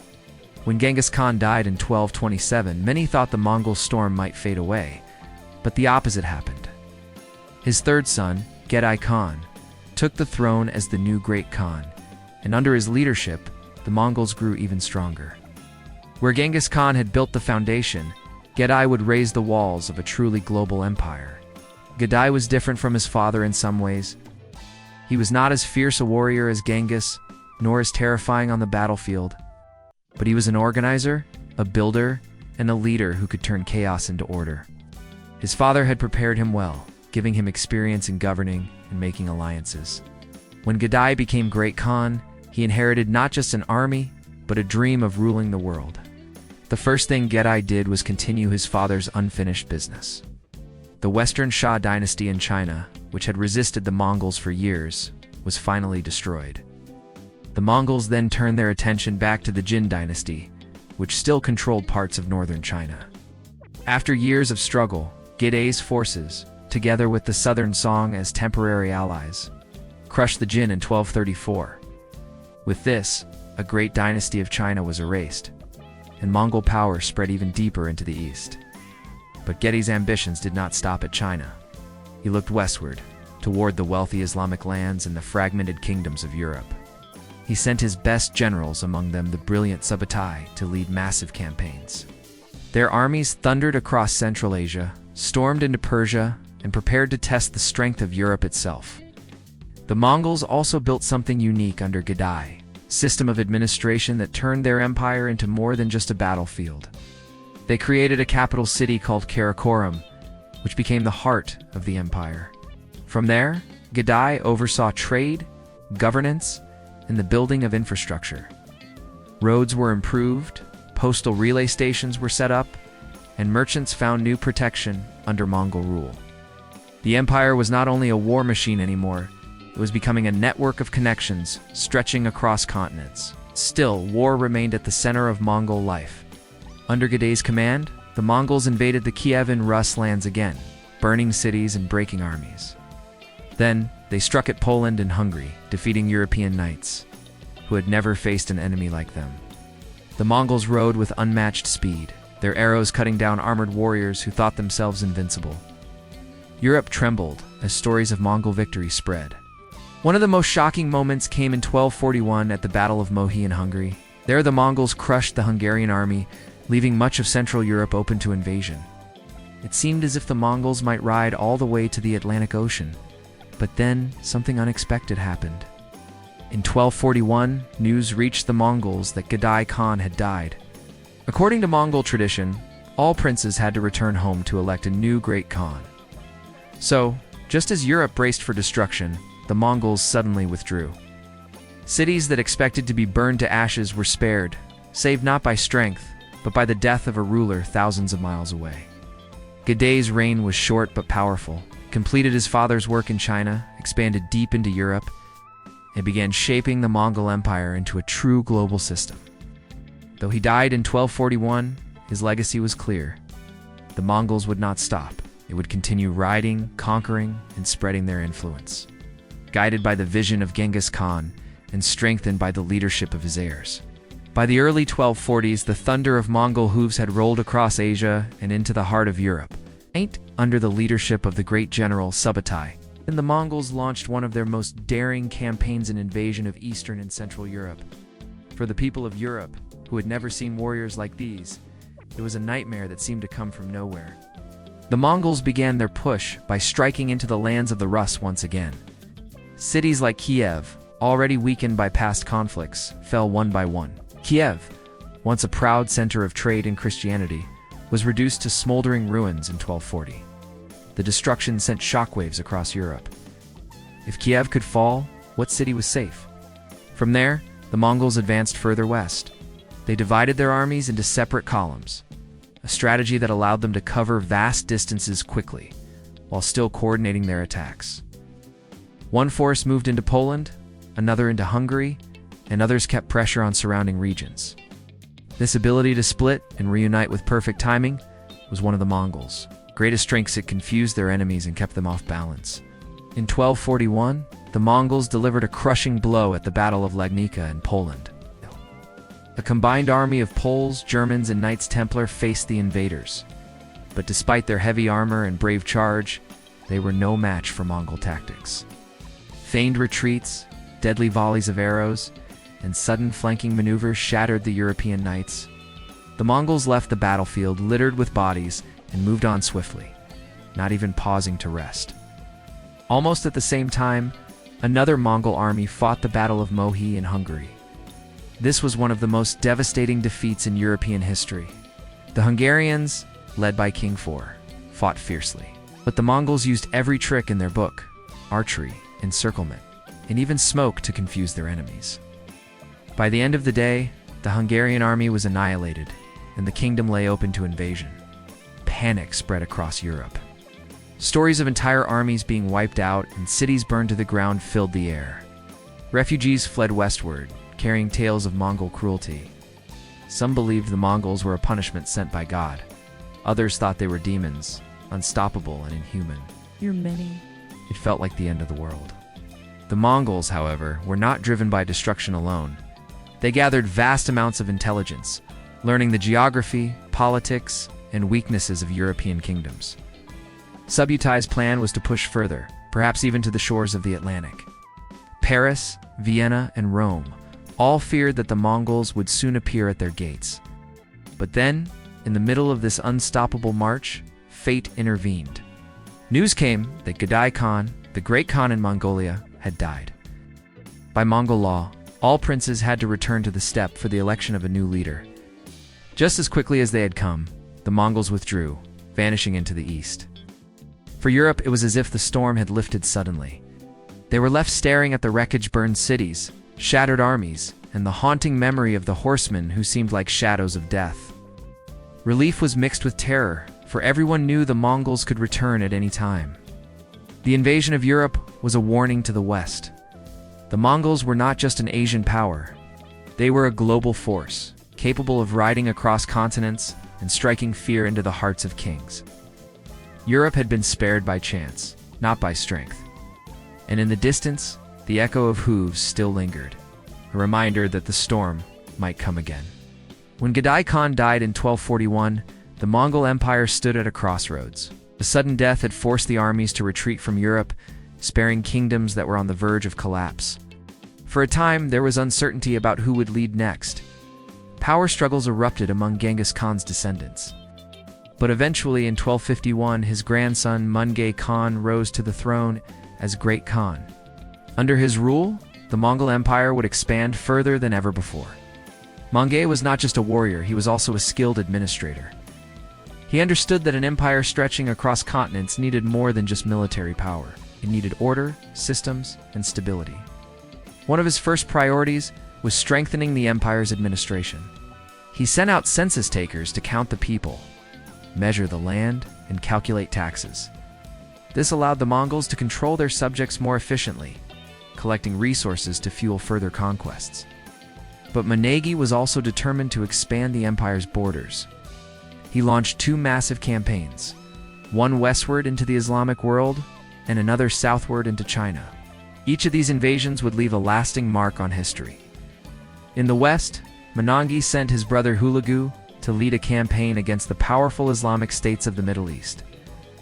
When Genghis Khan died in 1227, many thought the Mongol storm might fade away, but the opposite happened. His third son, Genghis Khan, took the throne as the new Great Khan, and under his leadership, the Mongols grew even stronger. Where Genghis Khan had built the foundation, Genghis would raise the walls of a truly global empire. Genghis was different from his father in some ways. He was not as fierce a warrior as Genghis, nor as terrifying on the battlefield, but he was an organizer, a builder, and a leader who could turn chaos into order. His father had prepared him well, giving him experience in governing and making alliances. When Genghis became Great Khan, he inherited not just an army, but a dream of ruling the world. The first thing Genghis did was continue his father's unfinished business. The Western Shah dynasty in China, which had resisted the Mongols for years, was finally destroyed. The Mongols then turned their attention back to the Jin dynasty, which still controlled parts of northern China. After years of struggle, Genghis' forces, together with the southern Song as temporary allies, crushed the Jin in 1234. With this, a great dynasty of China was erased, and Mongol power spread even deeper into the east. But Genghis' ambitions did not stop at China. He looked westward, toward the wealthy Islamic lands and the fragmented kingdoms of Europe. He sent his best generals, among them the brilliant Subutai, to lead massive campaigns. Their armies thundered across Central Asia, stormed into Persia, and prepared to test the strength of Europe itself. The Mongols also built something unique under Genghis, a system of administration that turned their empire into more than just a battlefield. They created a capital city called Karakorum, which became the heart of the empire. From there, Genghis oversaw trade, governance, and the building of infrastructure. Roads were improved, postal relay stations were set up, and merchants found new protection under Mongol rule. The empire was not only a war machine anymore, it was becoming a network of connections stretching across continents. Still, war remained at the center of Mongol life. Under Genghis' command, the Mongols invaded the Kiev and Rus lands again, burning cities and breaking armies. Then, they struck at Poland and Hungary, defeating European knights, who had never faced an enemy like them. The Mongols rode with unmatched speed, their arrows cutting down armored warriors who thought themselves invincible. Europe trembled as stories of Mongol victory spread. One of the most shocking moments came in 1241 at the Battle of Mohi in Hungary. There the Mongols crushed the Hungarian army, leaving much of Central Europe open to invasion. It seemed as if the Mongols might ride all the way to the Atlantic Ocean, but then something unexpected happened. In 1241, news reached the Mongols that Genghis Khan had died. According to Mongol tradition, all princes had to return home to elect a new Great Khan. So, just as Europe braced for destruction, the Mongols suddenly withdrew. Cities that expected to be burned to ashes were spared, saved not by strength, but by the death of a ruler thousands of miles away. Genghis' reign was short but powerful, completed his father's work in China, expanded deep into Europe, and began shaping the Mongol Empire into a true global system. Though he died in 1241, his legacy was clear. The Mongols would not stop. They would continue riding, conquering, and spreading their influence, guided by the vision of Genghis Khan and strengthened by the leadership of his heirs. By the early 1240s, the thunder of Mongol hooves had rolled across Asia and into the heart of Europe. Under the leadership of the great general Subutai, and the Mongols launched one of their most daring campaigns in invasion of Eastern and Central Europe. For the people of Europe, who had never seen warriors like these, it was a nightmare that seemed to come from nowhere. The Mongols began their push by striking into the lands of the Rus once again. Cities like Kiev, already weakened by past conflicts, fell one by one. Kiev, once a proud center of trade and Christianity, was reduced to smoldering ruins in 1240. The destruction sent shockwaves across Europe. If Kiev could fall, what city was safe? From there, the Mongols advanced further west. They divided their armies into separate columns, a strategy that allowed them to cover vast distances quickly, while still coordinating their attacks. One force moved into Poland, another into Hungary, and others kept pressure on surrounding regions. This ability to split and reunite with perfect timing was one of the Mongols' greatest strengths. It confused their enemies and kept them off balance. In 1241, the Mongols delivered a crushing blow at the Battle of Legnica in Poland. A combined army of Poles, Germans, and Knights Templar faced the invaders. But despite their heavy armor and brave charge, they were no match for Mongol tactics. Feigned retreats, deadly volleys of arrows, and sudden flanking maneuvers shattered the European knights. The Mongols left the battlefield littered with bodies and moved on swiftly, not even pausing to rest. Almost at the same time, another Mongol army fought the Battle of Mohi in Hungary. This was one of the most devastating defeats in European history. The Hungarians, led by King IV, fought fiercely. But the Mongols used every trick in their book: archery, encirclement, and even smoke to confuse their enemies. By the end of the day, the Hungarian army was annihilated, and the kingdom lay open to invasion. Panic spread across Europe. Stories of entire armies being wiped out and cities burned to the ground filled the air. Refugees fled westward, carrying tales of Mongol cruelty. Some believed the Mongols were a punishment sent by God. Others thought they were demons, unstoppable and inhuman. You're many. It felt like the end of the world. The Mongols, however, were not driven by destruction alone. They gathered vast amounts of intelligence, learning the geography, politics, and weaknesses of European kingdoms. Subutai's plan was to push further, perhaps even to the shores of the Atlantic. Paris, Vienna, and Rome all feared that the Mongols would soon appear at their gates. But then, in the middle of this unstoppable march, fate intervened. News came that Genghis Khan, the great Khan in Mongolia, had died. By Mongol law, all princes had to return to the steppe for the election of a new leader. Just as quickly as they had come, the Mongols withdrew, vanishing into the east. For Europe, it was as if the storm had lifted suddenly. They were left staring at the wreckage-burned cities, shattered armies, and the haunting memory of the horsemen who seemed like shadows of death. Relief was mixed with terror, for everyone knew the Mongols could return at any time. The invasion of Europe was a warning to the West. The Mongols were not just an Asian power. They were a global force, capable of riding across continents and striking fear into the hearts of kings. Europe had been spared by chance, not by strength. And in the distance, the echo of hooves still lingered, a reminder that the storm might come again. When Genghis Khan died in 1241, the Mongol Empire stood at a crossroads. The sudden death had forced the armies to retreat from Europe, sparing kingdoms that were on the verge of collapse. For a time, there was uncertainty about who would lead next. Power struggles erupted among Genghis Khan's descendants. But eventually, in 1251, his grandson Mongol Khan rose to the throne as Great Khan. Under his rule, the Mongol Empire would expand further than ever before. Mongol was not just a warrior, he was also a skilled administrator. He understood that an empire stretching across continents needed more than just military power. It needed order, systems, and stability. One of his first priorities was strengthening the empire's administration. He sent out census takers to count the people, measure the land, and calculate taxes. This allowed the Mongols to control their subjects more efficiently, collecting resources to fuel further conquests. But Mongol was also determined to expand the empire's borders. He launched two massive campaigns, one westward into the Islamic world and another southward into China. Each of these invasions would leave a lasting mark on history. In the west, Mongol sent his brother Hulagu to lead a campaign against the powerful Islamic states of the Middle East.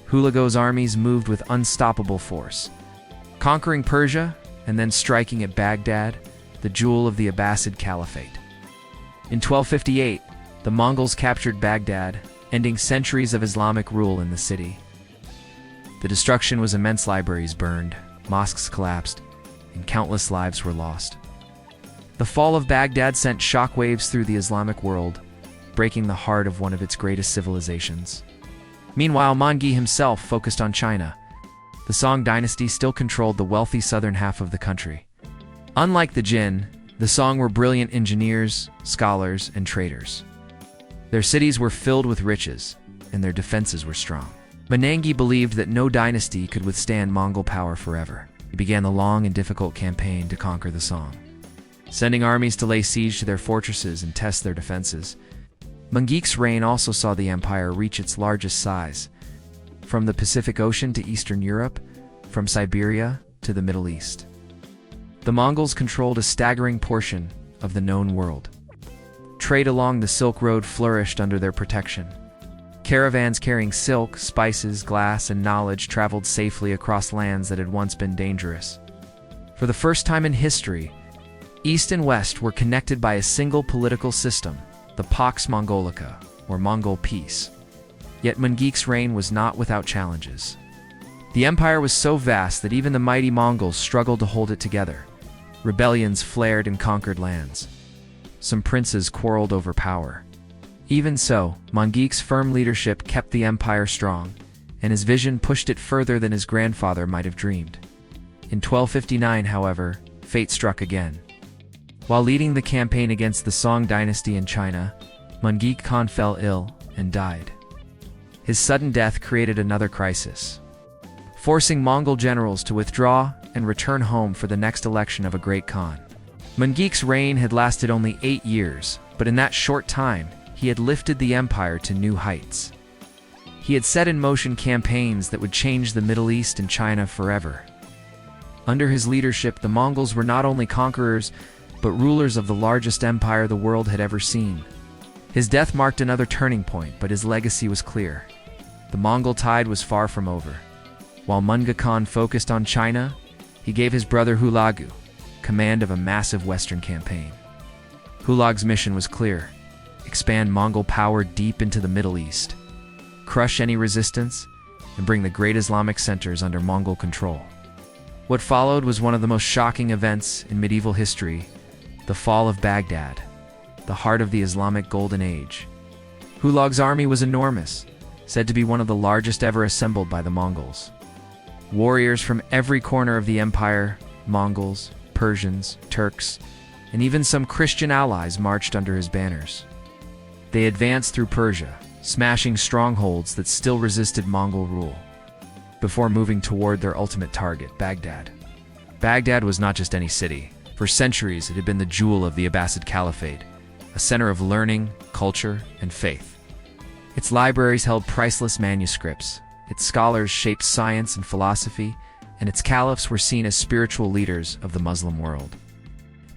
Hulagu's armies moved with unstoppable force, conquering Persia and then striking at Baghdad, the jewel of the Abbasid Caliphate. In 1258, the Mongols captured Baghdad, ending centuries of Islamic rule in the city. The destruction was immense: libraries burned, mosques collapsed, and countless lives were lost. The fall of Baghdad sent shockwaves through the Islamic world, breaking the heart of one of its greatest civilizations. Meanwhile, Mongol himself focused on China. The Song dynasty still controlled the wealthy southern half of the country. Unlike the Jin, the Song were brilliant engineers, scholars, and traders. Their cities were filled with riches, and their defenses were strong. Mongol believed that no dynasty could withstand Mongol power forever. He began the long and difficult campaign to conquer the Song. sending armies to lay siege to their fortresses and test their defenses. Mongol's reign also saw the empire reach its largest size, from the Pacific Ocean to Eastern Europe, from Siberia to the Middle East. The Mongols controlled a staggering portion of the known world. Trade along the Silk Road flourished under their protection. Caravans carrying silk, spices, glass, and knowledge traveled safely across lands that had once been dangerous. For the first time in history, East and West were connected by a single political system, the Pax Mongolica, or Mongol peace. Yet Mongol's reign was not without challenges. The empire was so vast that even the mighty Mongols struggled to hold it together. Rebellions flared in conquered lands. Some princes quarreled over power. Even so, Mongol's firm leadership kept the empire strong, and his vision pushed it further than his grandfather might have dreamed. In 1259, however, fate struck again. While leading the campaign against the Song dynasty in China, Mongol Khan fell ill and died. His sudden death created another crisis, forcing Mongol generals to withdraw and return home for the next election of a great Khan. Mongol's reign had lasted only 8 years, but in that short time, he had lifted the empire to new heights. He had set in motion campaigns that would change the Middle East and China forever. Under his leadership, the Mongols were not only conquerors, but rulers of the largest empire the world had ever seen. His death marked another turning point, but his legacy was clear. The Mongol tide was far from over. While Mongol Khan focused on China, he gave his brother Hulagu command of a massive western campaign. Hulagu's mission was clear: expand Mongol power deep into the Middle East, crush any resistance, and bring the great Islamic centers under Mongol control. What followed was one of the most shocking events in medieval history: the fall of Baghdad, the heart of the Islamic Golden Age. Hulagu's army was enormous, said to be one of the largest ever assembled by the Mongols. Warriors from every corner of the empire, Mongols, Persians, Turks, and even some Christian allies marched under his banners. They advanced through Persia, smashing strongholds that still resisted Mongol rule, before moving toward their ultimate target, Baghdad. Baghdad was not just any city. For centuries, it had been the jewel of the Abbasid Caliphate, a center of learning, culture, and faith. Its libraries held priceless manuscripts, its scholars shaped science and philosophy, and its caliphs were seen as spiritual leaders of the Muslim world.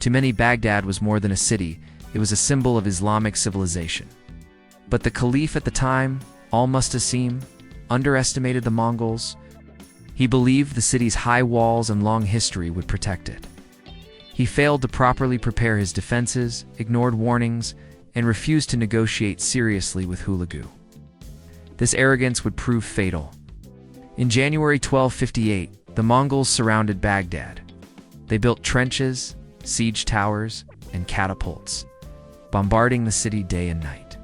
To many, Baghdad was more than a city, it was a symbol of Islamic civilization. But the caliph at the time, al-Mustasim, underestimated the Mongols. He believed the city's high walls and long history would protect it. He failed to properly prepare his defenses, ignored warnings, and refused to negotiate seriously with Hulagu. This arrogance would prove fatal. In January 1258, the Mongols surrounded Baghdad. They built trenches, siege towers, and catapults, bombarding the city day and night.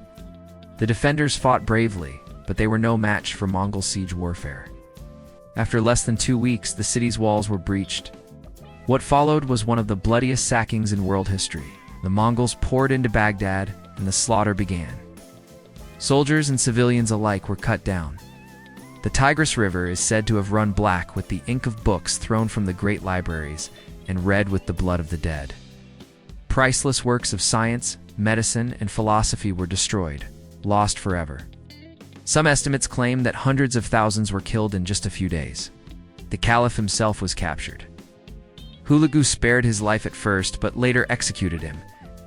The defenders fought bravely, but they were no match for Mongol siege warfare. After less than 2 weeks, the city's walls were breached. What followed was one of the bloodiest sackings in world history. The Mongols poured into Baghdad, and the slaughter began. Soldiers and civilians alike were cut down. The Tigris River is said to have run black with the ink of books thrown from the great libraries and red with the blood of the dead. Priceless works of science, medicine, and philosophy were destroyed, lost forever. Some estimates claim that hundreds of thousands were killed in just a few days. The caliph himself was captured. Hulagu spared his life at first, but later executed him,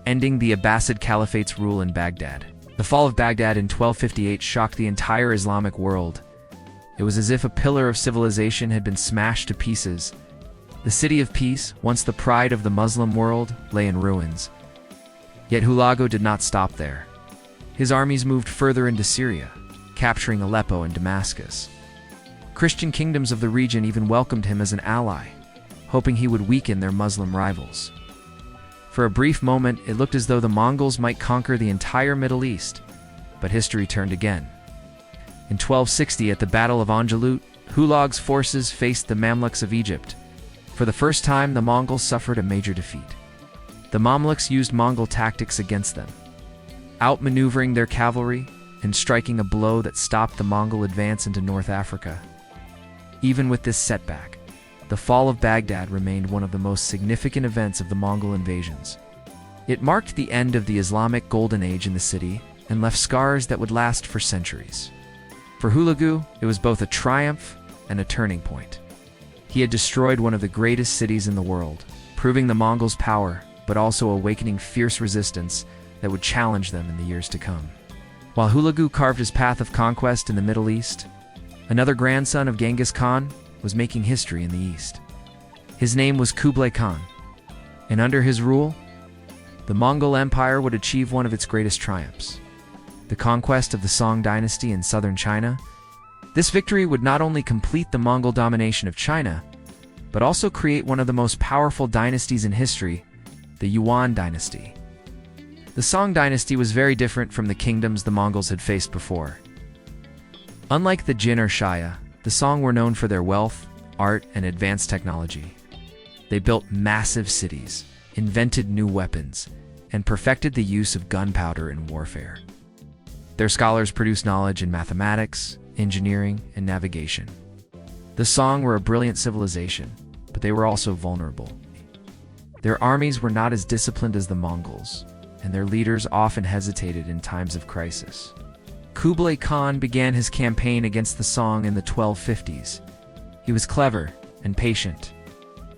ending the Abbasid Caliphate's rule in Baghdad. The fall of Baghdad in 1258 shocked the entire Islamic world. It was as if a pillar of civilization had been smashed to pieces. The city of peace, once the pride of the Muslim world, lay in ruins. Yet Hulagu did not stop there. His armies moved further into Syria, capturing Aleppo and Damascus. Christian kingdoms of the region even welcomed him as an ally, hoping he would weaken their Muslim rivals. For a brief moment, it looked as though the Mongols might conquer the entire Middle East, but history turned again. In 1260, at the Battle of Anjalut, Hulagu's forces faced the Mamluks of Egypt. For the first time, the Mongols suffered a major defeat. The Mamluks used Mongol tactics against them, outmaneuvering their cavalry and striking a blow that stopped the Mongol advance into North Africa. Even with this setback, the fall of Baghdad remained one of the most significant events of the Mongol invasions. It marked the end of the Islamic Golden Age in the city and left scars that would last for centuries. For Hulagu, it was both a triumph and a turning point. He had destroyed one of the greatest cities in the world, proving the Mongols' power, but also awakening fierce resistance that would challenge them in the years to come. While Hulagu carved his path of conquest in the Middle East, another grandson of Genghis Khan was making history in the East. His name was Kublai Khan, and under his rule, the Mongol Empire would achieve one of its greatest triumphs, the conquest of the Song dynasty in southern China. This victory would not only complete the Mongol domination of China, but also create one of the most powerful dynasties in history, the Yuan dynasty. The Song dynasty was very different from the kingdoms the Mongols had faced before. Unlike the Jin or Shaya, the Song were known for their wealth, art, and advanced technology. They built massive cities, invented new weapons, and perfected the use of gunpowder in warfare. Their scholars produced knowledge in mathematics, engineering, and navigation. The Song were a brilliant civilization, but they were also vulnerable. Their armies were not as disciplined as the Mongols, and their leaders often hesitated in times of crisis. Kublai Khan began his campaign against the Song in the 1250s. He was clever and patient,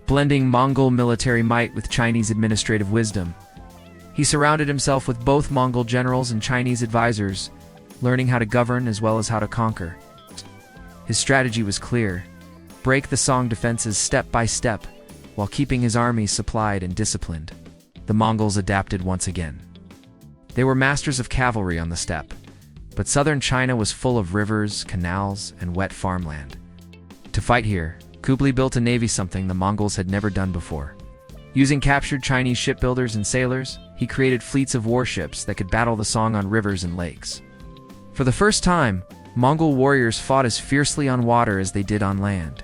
blending Mongol military might with Chinese administrative wisdom. He surrounded himself with both Mongol generals and Chinese advisors, learning how to govern as well as how to conquer. His strategy was clear: break the Song defenses step by step, while keeping his armies supplied and disciplined. The Mongols adapted once again. They were masters of cavalry on the steppe, but southern China was full of rivers, canals, and wet farmland. To fight here, Kublai built a navy, something the Mongols had never done before. Using captured Chinese shipbuilders and sailors, he created fleets of warships that could battle the Song on rivers and lakes. For the first time, Mongol warriors fought as fiercely on water as they did on land.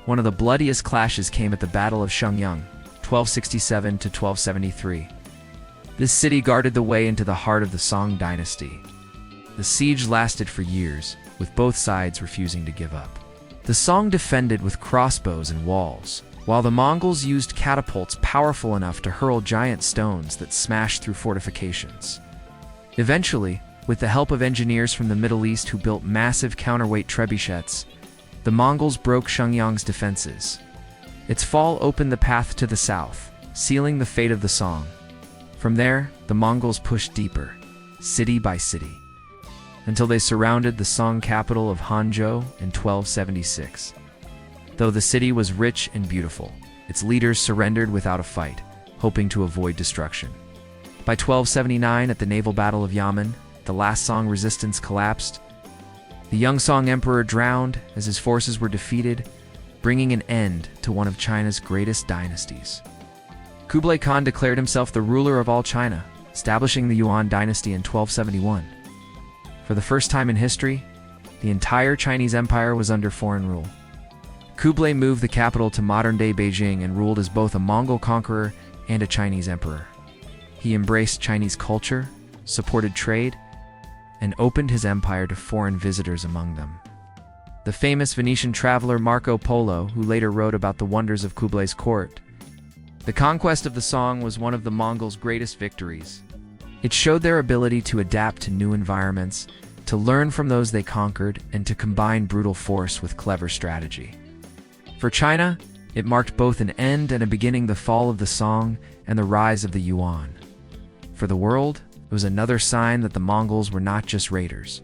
One of the bloodiest clashes came at the Battle of Shenyang, 1267 to 1273. This city guarded the way into the heart of the Song dynasty. The siege lasted for years, with both sides refusing to give up. The Song defended with crossbows and walls, while the Mongols used catapults powerful enough to hurl giant stones that smashed through fortifications. Eventually, with the help of engineers from the Middle East who built massive counterweight trebuchets, the Mongols broke Shenyang's defenses. Its fall opened the path to the south, sealing the fate of the Song. From there, the Mongols pushed deeper, city by city, until they surrounded the Song capital of Hanzhou in 1276. Though the city was rich and beautiful, its leaders surrendered without a fight, hoping to avoid destruction. By 1279, at the naval battle of Yamen, the last Song resistance collapsed. The young Song emperor drowned as his forces were defeated, bringing an end to one of China's greatest dynasties. Kublai Khan declared himself the ruler of all China, establishing the Yuan dynasty in 1271. For the first time in history, the entire Chinese empire was under foreign rule. Kublai moved the capital to modern-day Beijing and ruled as both a Mongol conqueror and a Chinese emperor. He embraced Chinese culture, supported trade, and opened his empire to foreign visitors among them. The famous Venetian traveler Marco Polo, who later wrote about the wonders of Kublai's court. The conquest of the Song was one of the Mongols' greatest victories. It showed their ability to adapt to new environments, to learn from those they conquered, and to combine brutal force with clever strategy. For China, it marked both an end and a beginning, the fall of the Song and the rise of the Yuan. For the world, it was another sign that the Mongols were not just raiders,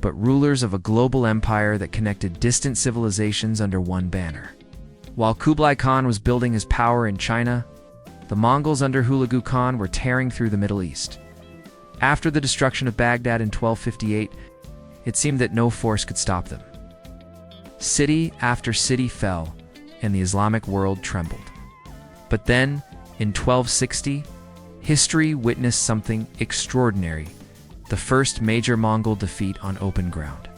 but rulers of a global empire that connected distant civilizations under one banner. While Kublai Khan was building his power in China, the Mongols under Hulagu Khan were tearing through the Middle East. After the destruction of Baghdad in 1258, it seemed that no force could stop them. City after city fell, and the Islamic world trembled. But then, in 1260, history witnessed something extraordinary: the first major Mongol defeat on open ground.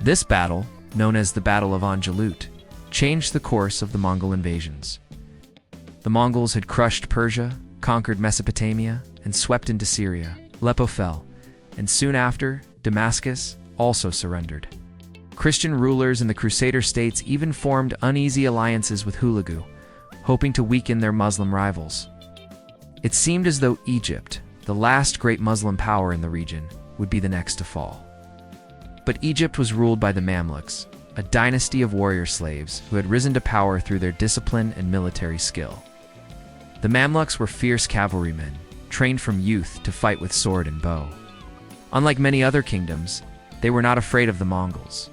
This battle, known as the Battle of Anjalut, changed the course of the Mongol invasions. The Mongols had crushed Persia, conquered Mesopotamia, and swept into Syria. Aleppo fell, and soon after, Damascus also surrendered. Christian rulers in the Crusader states even formed uneasy alliances with Hulagu, hoping to weaken their Muslim rivals. It seemed as though Egypt, the last great Muslim power in the region, would be the next to fall. But Egypt was ruled by the Mamluks, a dynasty of warrior slaves who had risen to power through their discipline and military skill. The Mamluks were fierce cavalrymen, trained from youth to fight with sword and bow. Unlike many other kingdoms, they were not afraid of the Mongols.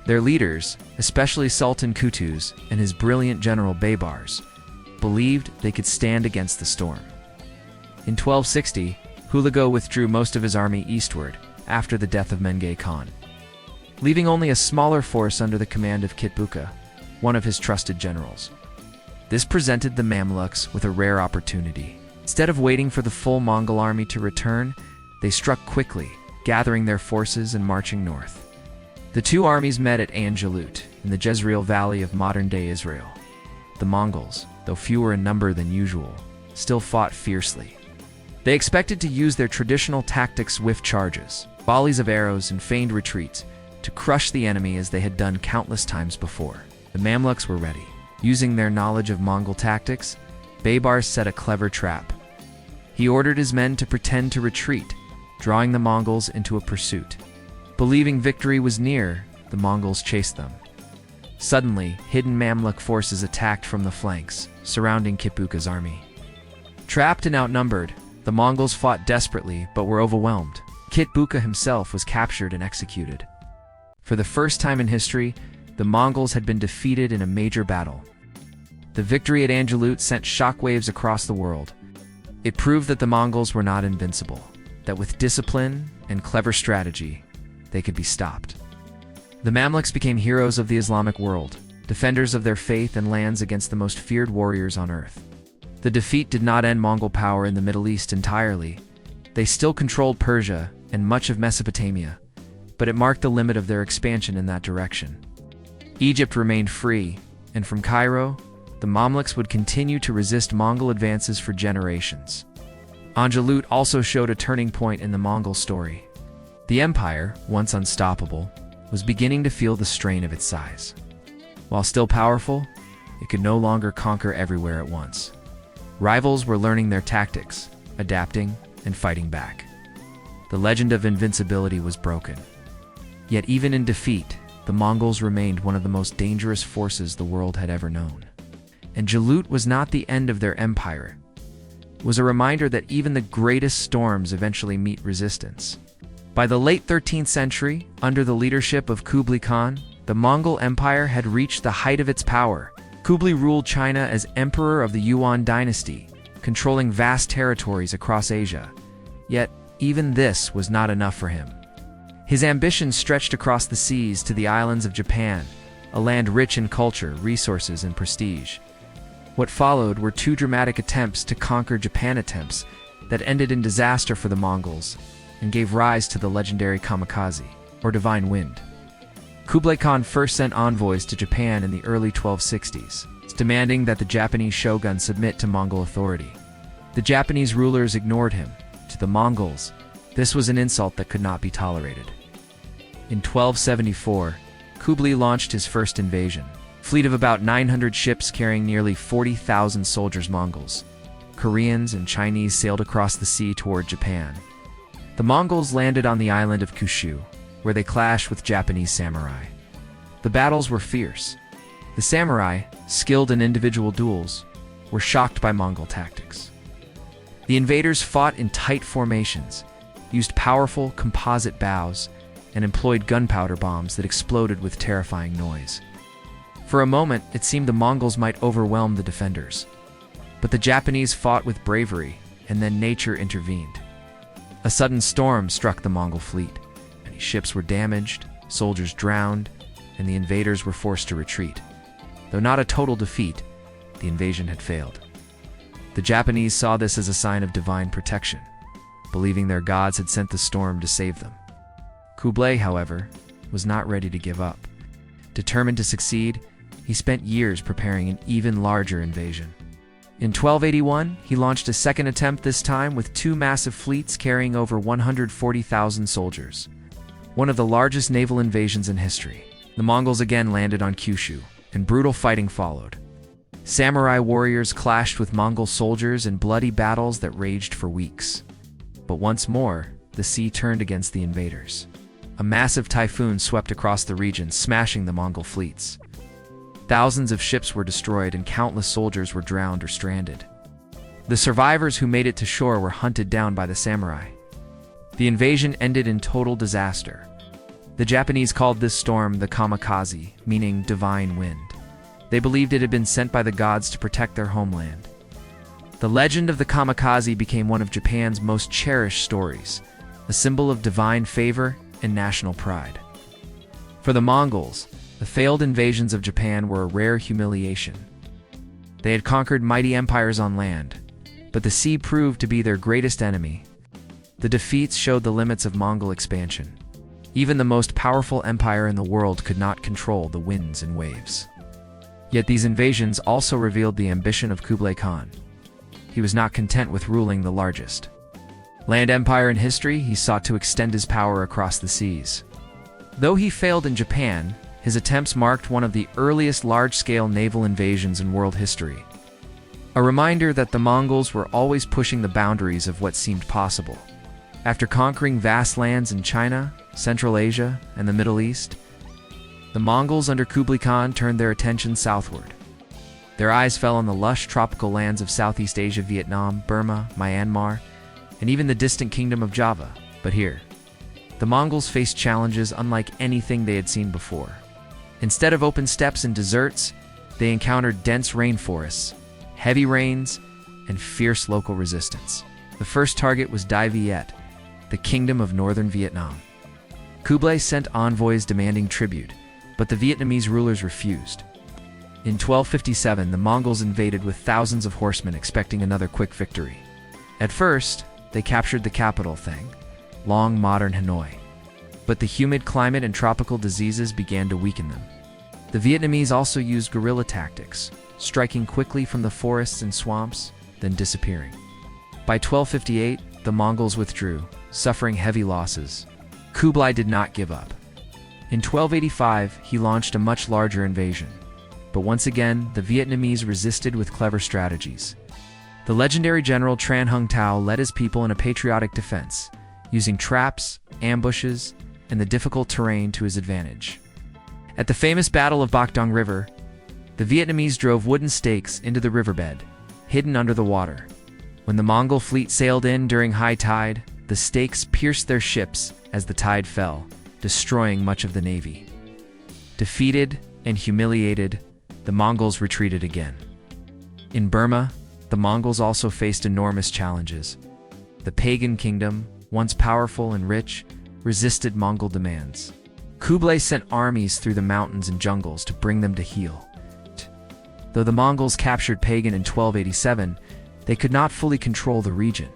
Their leaders, especially Sultan Qutuz and his brilliant general Baybars, believed they could stand against the storm. In 1260, Hulagu withdrew most of his army eastward after the death of Genghis Khan, leaving only a smaller force under the command of Kitbuka, one of his trusted generals. This presented the Mamluks with a rare opportunity. Instead of waiting for the full Mongol army to return, they struck quickly, gathering their forces and marching north. The two armies met at Ain Jalut, in the Jezreel Valley of modern-day Israel. The Mongols, though fewer in number than usual, still fought fiercely. They expected to use their traditional tactics, swift charges, volleys of arrows, and feigned retreats to crush the enemy as they had done countless times before. The Mamluks were ready. Using their knowledge of Mongol tactics, Baybar set a clever trap. He ordered his men to pretend to retreat, drawing the Mongols into a pursuit. Believing victory was near, the Mongols chased them. Suddenly, hidden Mamluk forces attacked from the flanks, surrounding Kitbuka's army. Trapped and outnumbered, the Mongols fought desperately but were overwhelmed. Kitbuka himself was captured and executed. For the first time in history, the Mongols had been defeated in a major battle. The victory at Ain Jalut sent shockwaves across the world. It proved that the Mongols were not invincible, that with discipline and clever strategy, they could be stopped. The Mamluks became heroes of the Islamic world, defenders of their faith and lands against the most feared warriors on earth. The defeat did not end Mongol power in the Middle East entirely. They still controlled Persia and much of Mesopotamia, but it marked the limit of their expansion in that direction. Egypt remained free, and from Cairo, the Mamluks would continue to resist Mongol advances for generations. Ain Jalut also showed a turning point in the Mongol story. The empire, once unstoppable, was beginning to feel the strain of its size. While still powerful, it could no longer conquer everywhere at once. Rivals were learning their tactics, adapting, and fighting back. The legend of invincibility was broken. Yet even in defeat, the Mongols remained one of the most dangerous forces the world had ever known. And Jalut was not the end of their empire. It was a reminder that even the greatest storms eventually meet resistance. By the late 13th century, under the leadership of Kublai Khan, the Mongol Empire had reached the height of its power. Kublai ruled China as emperor of the Yuan dynasty, controlling vast territories across Asia. Yet, even this was not enough for him. His ambitions stretched across the seas to the islands of Japan, a land rich in culture, resources, and prestige. What followed were two dramatic attempts to conquer Japan, attempts that ended in disaster for the Mongols and gave rise to the legendary kamikaze, or divine wind. Kublai Khan first sent envoys to Japan in the early 1260s, demanding that the Japanese shogun submit to Mongol authority. The Japanese rulers ignored him. To the Mongols, this was an insult that could not be tolerated. In 1274, Kublai launched his first invasion. A fleet of about 900 ships carrying nearly 40,000 soldiers. Mongols, Koreans, and Chinese sailed across the sea toward Japan. The Mongols landed on the island of Kyushu, where they clashed with Japanese samurai. The battles were fierce. The samurai, skilled in individual duels, were shocked by Mongol tactics. The invaders fought in tight formations, used powerful composite bows, and employed gunpowder bombs that exploded with terrifying noise. For a moment, it seemed the Mongols might overwhelm the defenders. But the Japanese fought with bravery, and then nature intervened. A sudden storm struck the Mongol fleet. Many ships were damaged, soldiers drowned, and the invaders were forced to retreat. Though not a total defeat, the invasion had failed. The Japanese saw this as a sign of divine protection, believing their gods had sent the storm to save them. Kublai, however, was not ready to give up. Determined to succeed, he spent years preparing an even larger invasion. In 1281, he launched a second attempt, this time with two massive fleets carrying over 140,000 soldiers. One of the largest naval invasions in history. The Mongols again landed on Kyushu, and brutal fighting followed. Samurai warriors clashed with Mongol soldiers in bloody battles that raged for weeks. But once more, the sea turned against the invaders. A massive typhoon swept across the region, smashing the Mongol fleets. Thousands of ships were destroyed and countless soldiers were drowned or stranded. The survivors who made it to shore were hunted down by the samurai. The invasion ended in total disaster. The Japanese called this storm the kamikaze, meaning divine wind. They believed it had been sent by the gods to protect their homeland. The legend of the kamikaze became one of Japan's most cherished stories, a symbol of divine favor and national pride. For the Mongols, the failed invasions of Japan were a rare humiliation. They had conquered mighty empires on land, but the sea proved to be their greatest enemy. The defeats showed the limits of Mongol expansion. Even the most powerful empire in the world could not control the winds and waves. Yet these invasions also revealed the ambition of Kublai Khan. He was not content with ruling the largest land empire in history. He sought to extend his power across the seas. Though he failed in Japan, his attempts marked one of the earliest large-scale naval invasions in world history. A reminder that the Mongols were always pushing the boundaries of what seemed possible. After conquering vast lands in China, Central Asia, and the Middle East, the Mongols under Kublai Khan turned their attention southward. Their eyes fell on the lush tropical lands of Southeast Asia, Vietnam, Burma, Myanmar, and even the distant kingdom of Java. But here, the Mongols faced challenges unlike anything they had seen before. Instead of open steppes and deserts, they encountered dense rainforests, heavy rains, and fierce local resistance. The first target was Dai Viet, the kingdom of northern Vietnam. Kublai sent envoys demanding tribute, but the Vietnamese rulers refused. In 1257, the Mongols invaded with thousands of horsemen, expecting another quick victory. At first, they captured the capital, Thang, long modern Hanoi. But the humid climate and tropical diseases began to weaken them. The Vietnamese also used guerrilla tactics, striking quickly from the forests and swamps, then disappearing. By 1258, the Mongols withdrew, suffering heavy losses. Kublai did not give up. In 1285, he launched a much larger invasion. But once again, the Vietnamese resisted with clever strategies. The legendary general Tran Hung Tao led his people in a patriotic defense, using traps, ambushes, and the difficult terrain to his advantage. At the famous Battle of Bac Dong River, the Vietnamese drove wooden stakes into the riverbed, hidden under the water. When the Mongol fleet sailed in during high tide, the stakes pierced their ships as the tide fell, destroying much of the navy. Defeated and humiliated, the Mongols retreated again. In Burma, the Mongols also faced enormous challenges. The pagan kingdom, once powerful and rich, resisted Mongol demands. Kublai sent armies through the mountains and jungles to bring them to heel. Though the Mongols captured Pagan in 1287, they could not fully control the region.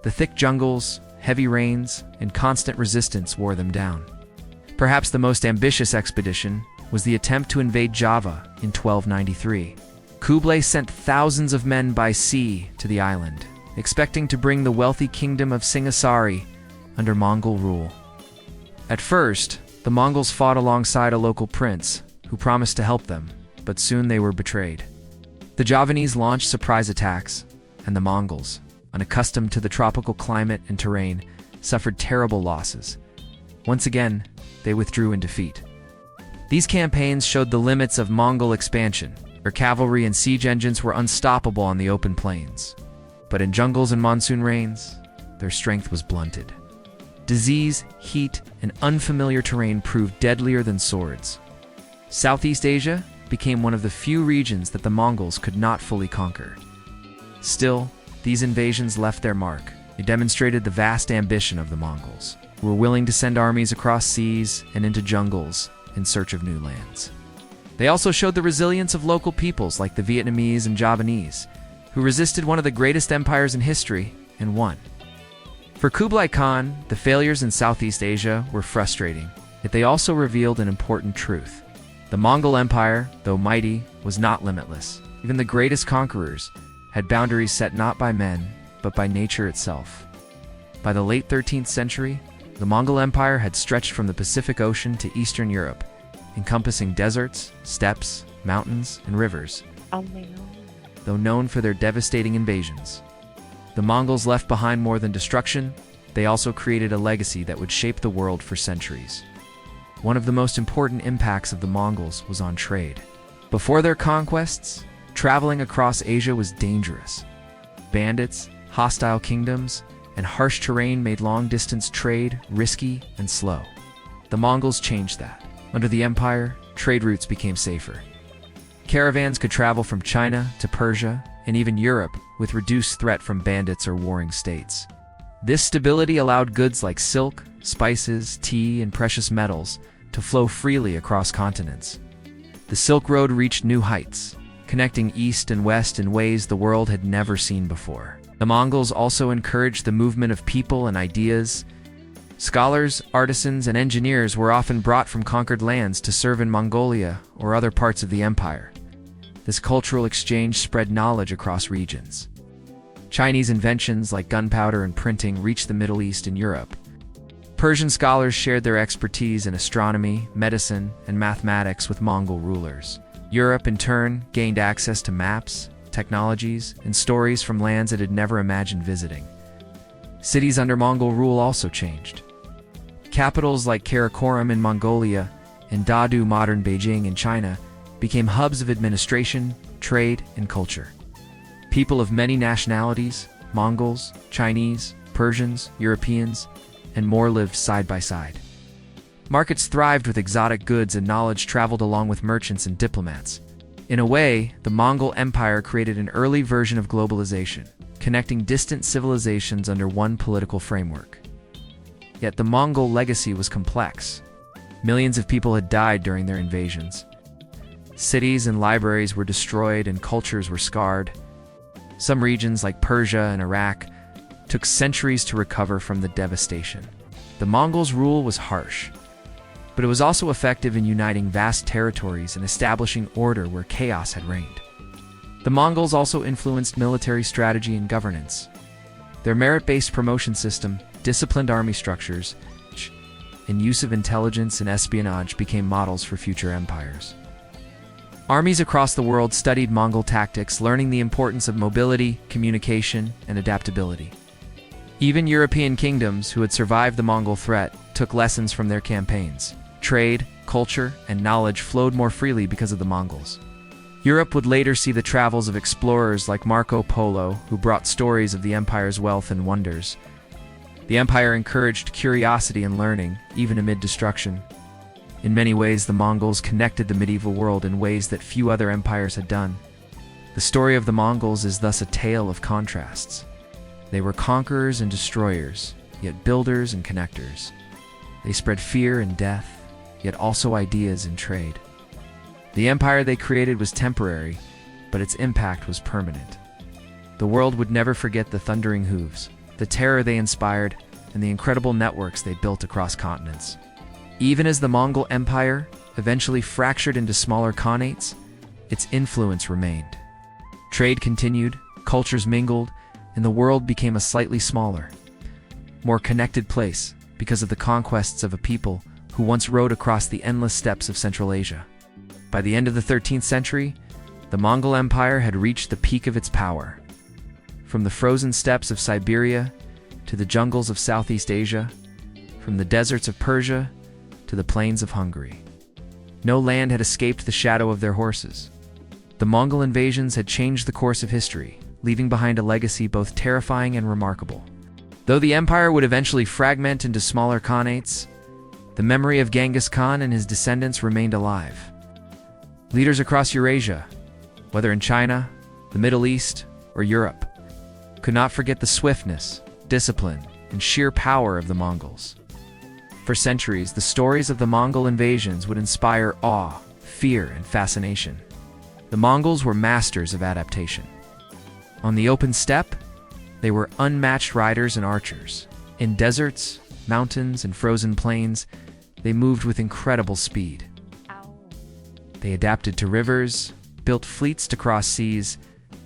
The thick jungles, heavy rains, and constant resistance wore them down. Perhaps the most ambitious expedition was the attempt to invade Java in 1293. Kublai sent thousands of men by sea to the island, expecting to bring the wealthy kingdom of Singasari under Mongol rule. At first, the Mongols fought alongside a local prince who promised to help them, but soon they were betrayed. The Javanese launched surprise attacks, and the Mongols, unaccustomed to the tropical climate and terrain, suffered terrible losses. Once again, they withdrew in defeat. These campaigns showed the limits of Mongol expansion, where cavalry and siege engines were unstoppable on the open plains. But in jungles and monsoon rains, their strength was blunted. Disease, heat, and unfamiliar terrain proved deadlier than swords. Southeast Asia became one of the few regions that the Mongols could not fully conquer. Still, these invasions left their mark. They demonstrated the vast ambition of the Mongols, who were willing to send armies across seas and into jungles in search of new lands. They also showed the resilience of local peoples like the Vietnamese and Javanese, who resisted one of the greatest empires in history and won. For Kublai Khan, the failures in Southeast Asia were frustrating, yet they also revealed an important truth. The Mongol Empire, though mighty, was not limitless. Even the greatest conquerors had boundaries set not by men, but by nature itself. By the late 13th century, the Mongol Empire had stretched from the Pacific Ocean to Eastern Europe, encompassing deserts, steppes, mountains, and rivers, though known for their devastating invasions. The Mongols left behind more than destruction, they also created a legacy that would shape the world for centuries. One of the most important impacts of the Mongols was on trade. Before their conquests, traveling across Asia was dangerous. Bandits, hostile kingdoms, and harsh terrain made long-distance trade risky and slow. The Mongols changed that. Under the empire, trade routes became safer. Caravans could travel from China to Persia and even Europe with reduced threat from bandits or warring states. This stability allowed goods like silk, spices, tea, and precious metals to flow freely across continents. The Silk Road reached new heights, connecting east and west in ways the world had never seen before. The Mongols also encouraged the movement of people and ideas. Scholars, artisans, and engineers were often brought from conquered lands to serve in Mongolia or other parts of the empire. This cultural exchange spread knowledge across regions. Chinese inventions like gunpowder and printing reached the Middle East and Europe. Persian scholars shared their expertise in astronomy, medicine, and mathematics with Mongol rulers. Europe, in turn, gained access to maps, technologies, and stories from lands it had never imagined visiting. Cities under Mongol rule also changed. Capitals like Karakorum in Mongolia and Dadu, modern Beijing in China, became hubs of administration, trade, and culture. People of many nationalities, Mongols, Chinese, Persians, Europeans, and more lived side by side. Markets thrived with exotic goods and knowledge traveled along with merchants and diplomats. In a way, the Mongol Empire created an early version of globalization, connecting distant civilizations under one political framework. Yet the Mongol legacy was complex. Millions of people had died during their invasions. Cities and libraries were destroyed and cultures were scarred. Some regions, like Persia and Iraq, took centuries to recover from the devastation. The Mongols' rule was harsh, but it was also effective in uniting vast territories and establishing order where chaos had reigned. The Mongols also influenced military strategy and governance. Their merit-based promotion system, disciplined army structures, and use of intelligence and espionage became models for future empires. Armies across the world studied Mongol tactics, learning the importance of mobility, communication, and adaptability. Even European kingdoms who had survived the Mongol threat took lessons from their campaigns. Trade, culture, and knowledge flowed more freely because of the Mongols. Europe would later see the travels of explorers like Marco Polo, who brought stories of the empire's wealth and wonders. The empire encouraged curiosity and learning, even amid destruction. In many ways, the Mongols connected the medieval world in ways that few other empires had done. The story of the Mongols is thus a tale of contrasts. They were conquerors and destroyers, yet builders and connectors. They spread fear and death, yet also ideas and trade. The empire they created was temporary, but its impact was permanent. The world would never forget the thundering hooves, the terror they inspired, and the incredible networks they built across continents. Even as the Mongol Empire eventually fractured into smaller khanates, its influence remained. Trade continued, cultures mingled, and the world became a slightly smaller, more connected place because of the conquests of a people who once rode across the endless steppes of Central Asia. By the end of the 13th century, the Mongol Empire had reached the peak of its power. From the frozen steppes of Siberia to the jungles of Southeast Asia, from the deserts of Persia to the plains of Hungary, no land had escaped the shadow of their horses. The Mongol invasions had changed the course of history, leaving behind a legacy both terrifying and remarkable. Though the empire would eventually fragment into smaller khanates, the memory of Genghis Khan and his descendants remained alive. Leaders across Eurasia, whether in China, the Middle East, or Europe, could not forget the swiftness, discipline, and sheer power of the Mongols. For centuries, the stories of the Mongol invasions would inspire awe, fear, and fascination. The Mongols were masters of adaptation. On the open steppe, they were unmatched riders and archers. In deserts, mountains, and frozen plains, they moved with incredible speed. They adapted to rivers, built fleets to cross seas,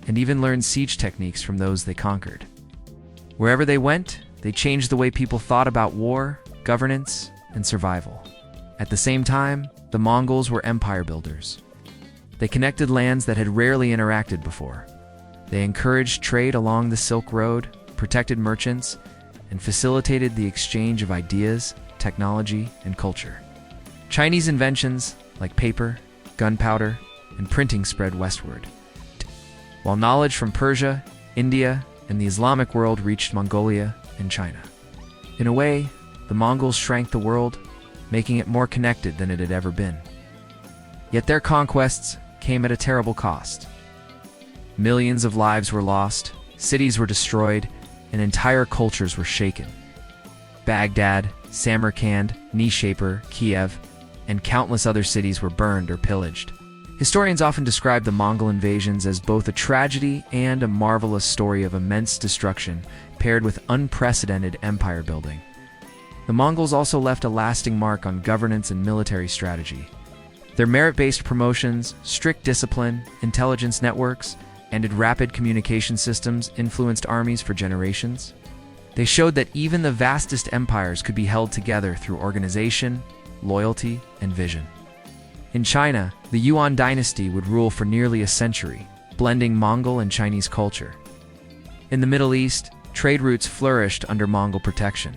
and even learned siege techniques from those they conquered. Wherever they went, they changed the way people thought about war, governance, and survival. At the same time, The Mongols were empire builders. They connected lands that had rarely interacted before. They encouraged trade along the Silk Road, protected merchants, and facilitated the exchange of ideas, technology, and culture. Chinese inventions like paper, gunpowder, and printing spread westward, while knowledge from Persia, India, and the Islamic world reached Mongolia and China. In a way, the Mongols shrank the world, making it more connected than it had ever been. Yet their conquests came at a terrible cost. Millions of lives were lost, cities were destroyed, and entire cultures were shaken. Baghdad, Samarkand, Nishapur, Kiev, and countless other cities were burned or pillaged. Historians often describe the Mongol invasions as both a tragedy and a marvelous story of immense destruction paired with unprecedented empire building. The Mongols also left a lasting mark on governance and military strategy. Their merit-based promotions, strict discipline, intelligence networks, and rapid communication systems influenced armies for generations. They showed that even the vastest empires could be held together through organization, loyalty, and vision. In China, the Yuan dynasty would rule for nearly a century, blending Mongol and Chinese culture. In the Middle East, trade routes flourished under Mongol protection.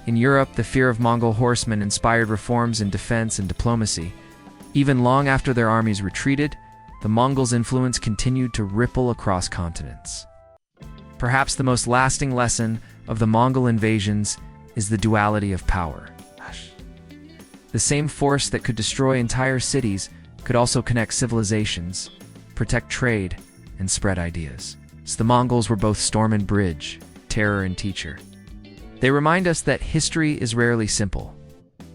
In Europe, the fear of Mongol horsemen inspired reforms in defense and diplomacy. Even long after their armies retreated, the Mongols' influence continued to ripple across continents. Perhaps the most lasting lesson of the Mongol invasions is the duality of power. The same force that could destroy entire cities could also connect civilizations, protect trade, and spread ideas. So the Mongols were both storm and bridge, terror and teacher. They remind us that history is rarely simple.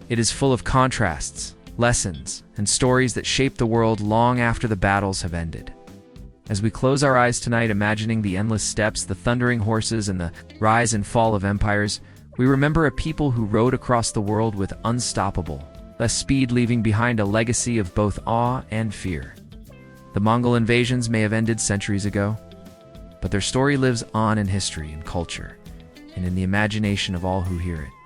It is full of contrasts, lessons, and stories that shape the world long after the battles have ended. As we close our eyes tonight imagining the endless steppes, the thundering horses, and the rise and fall of empires, we remember a people who rode across the world with unstoppable speed, leaving behind a legacy of both awe and fear. The Mongol invasions may have ended centuries ago, but their story lives on in history and culture, and in the imagination of all who hear it.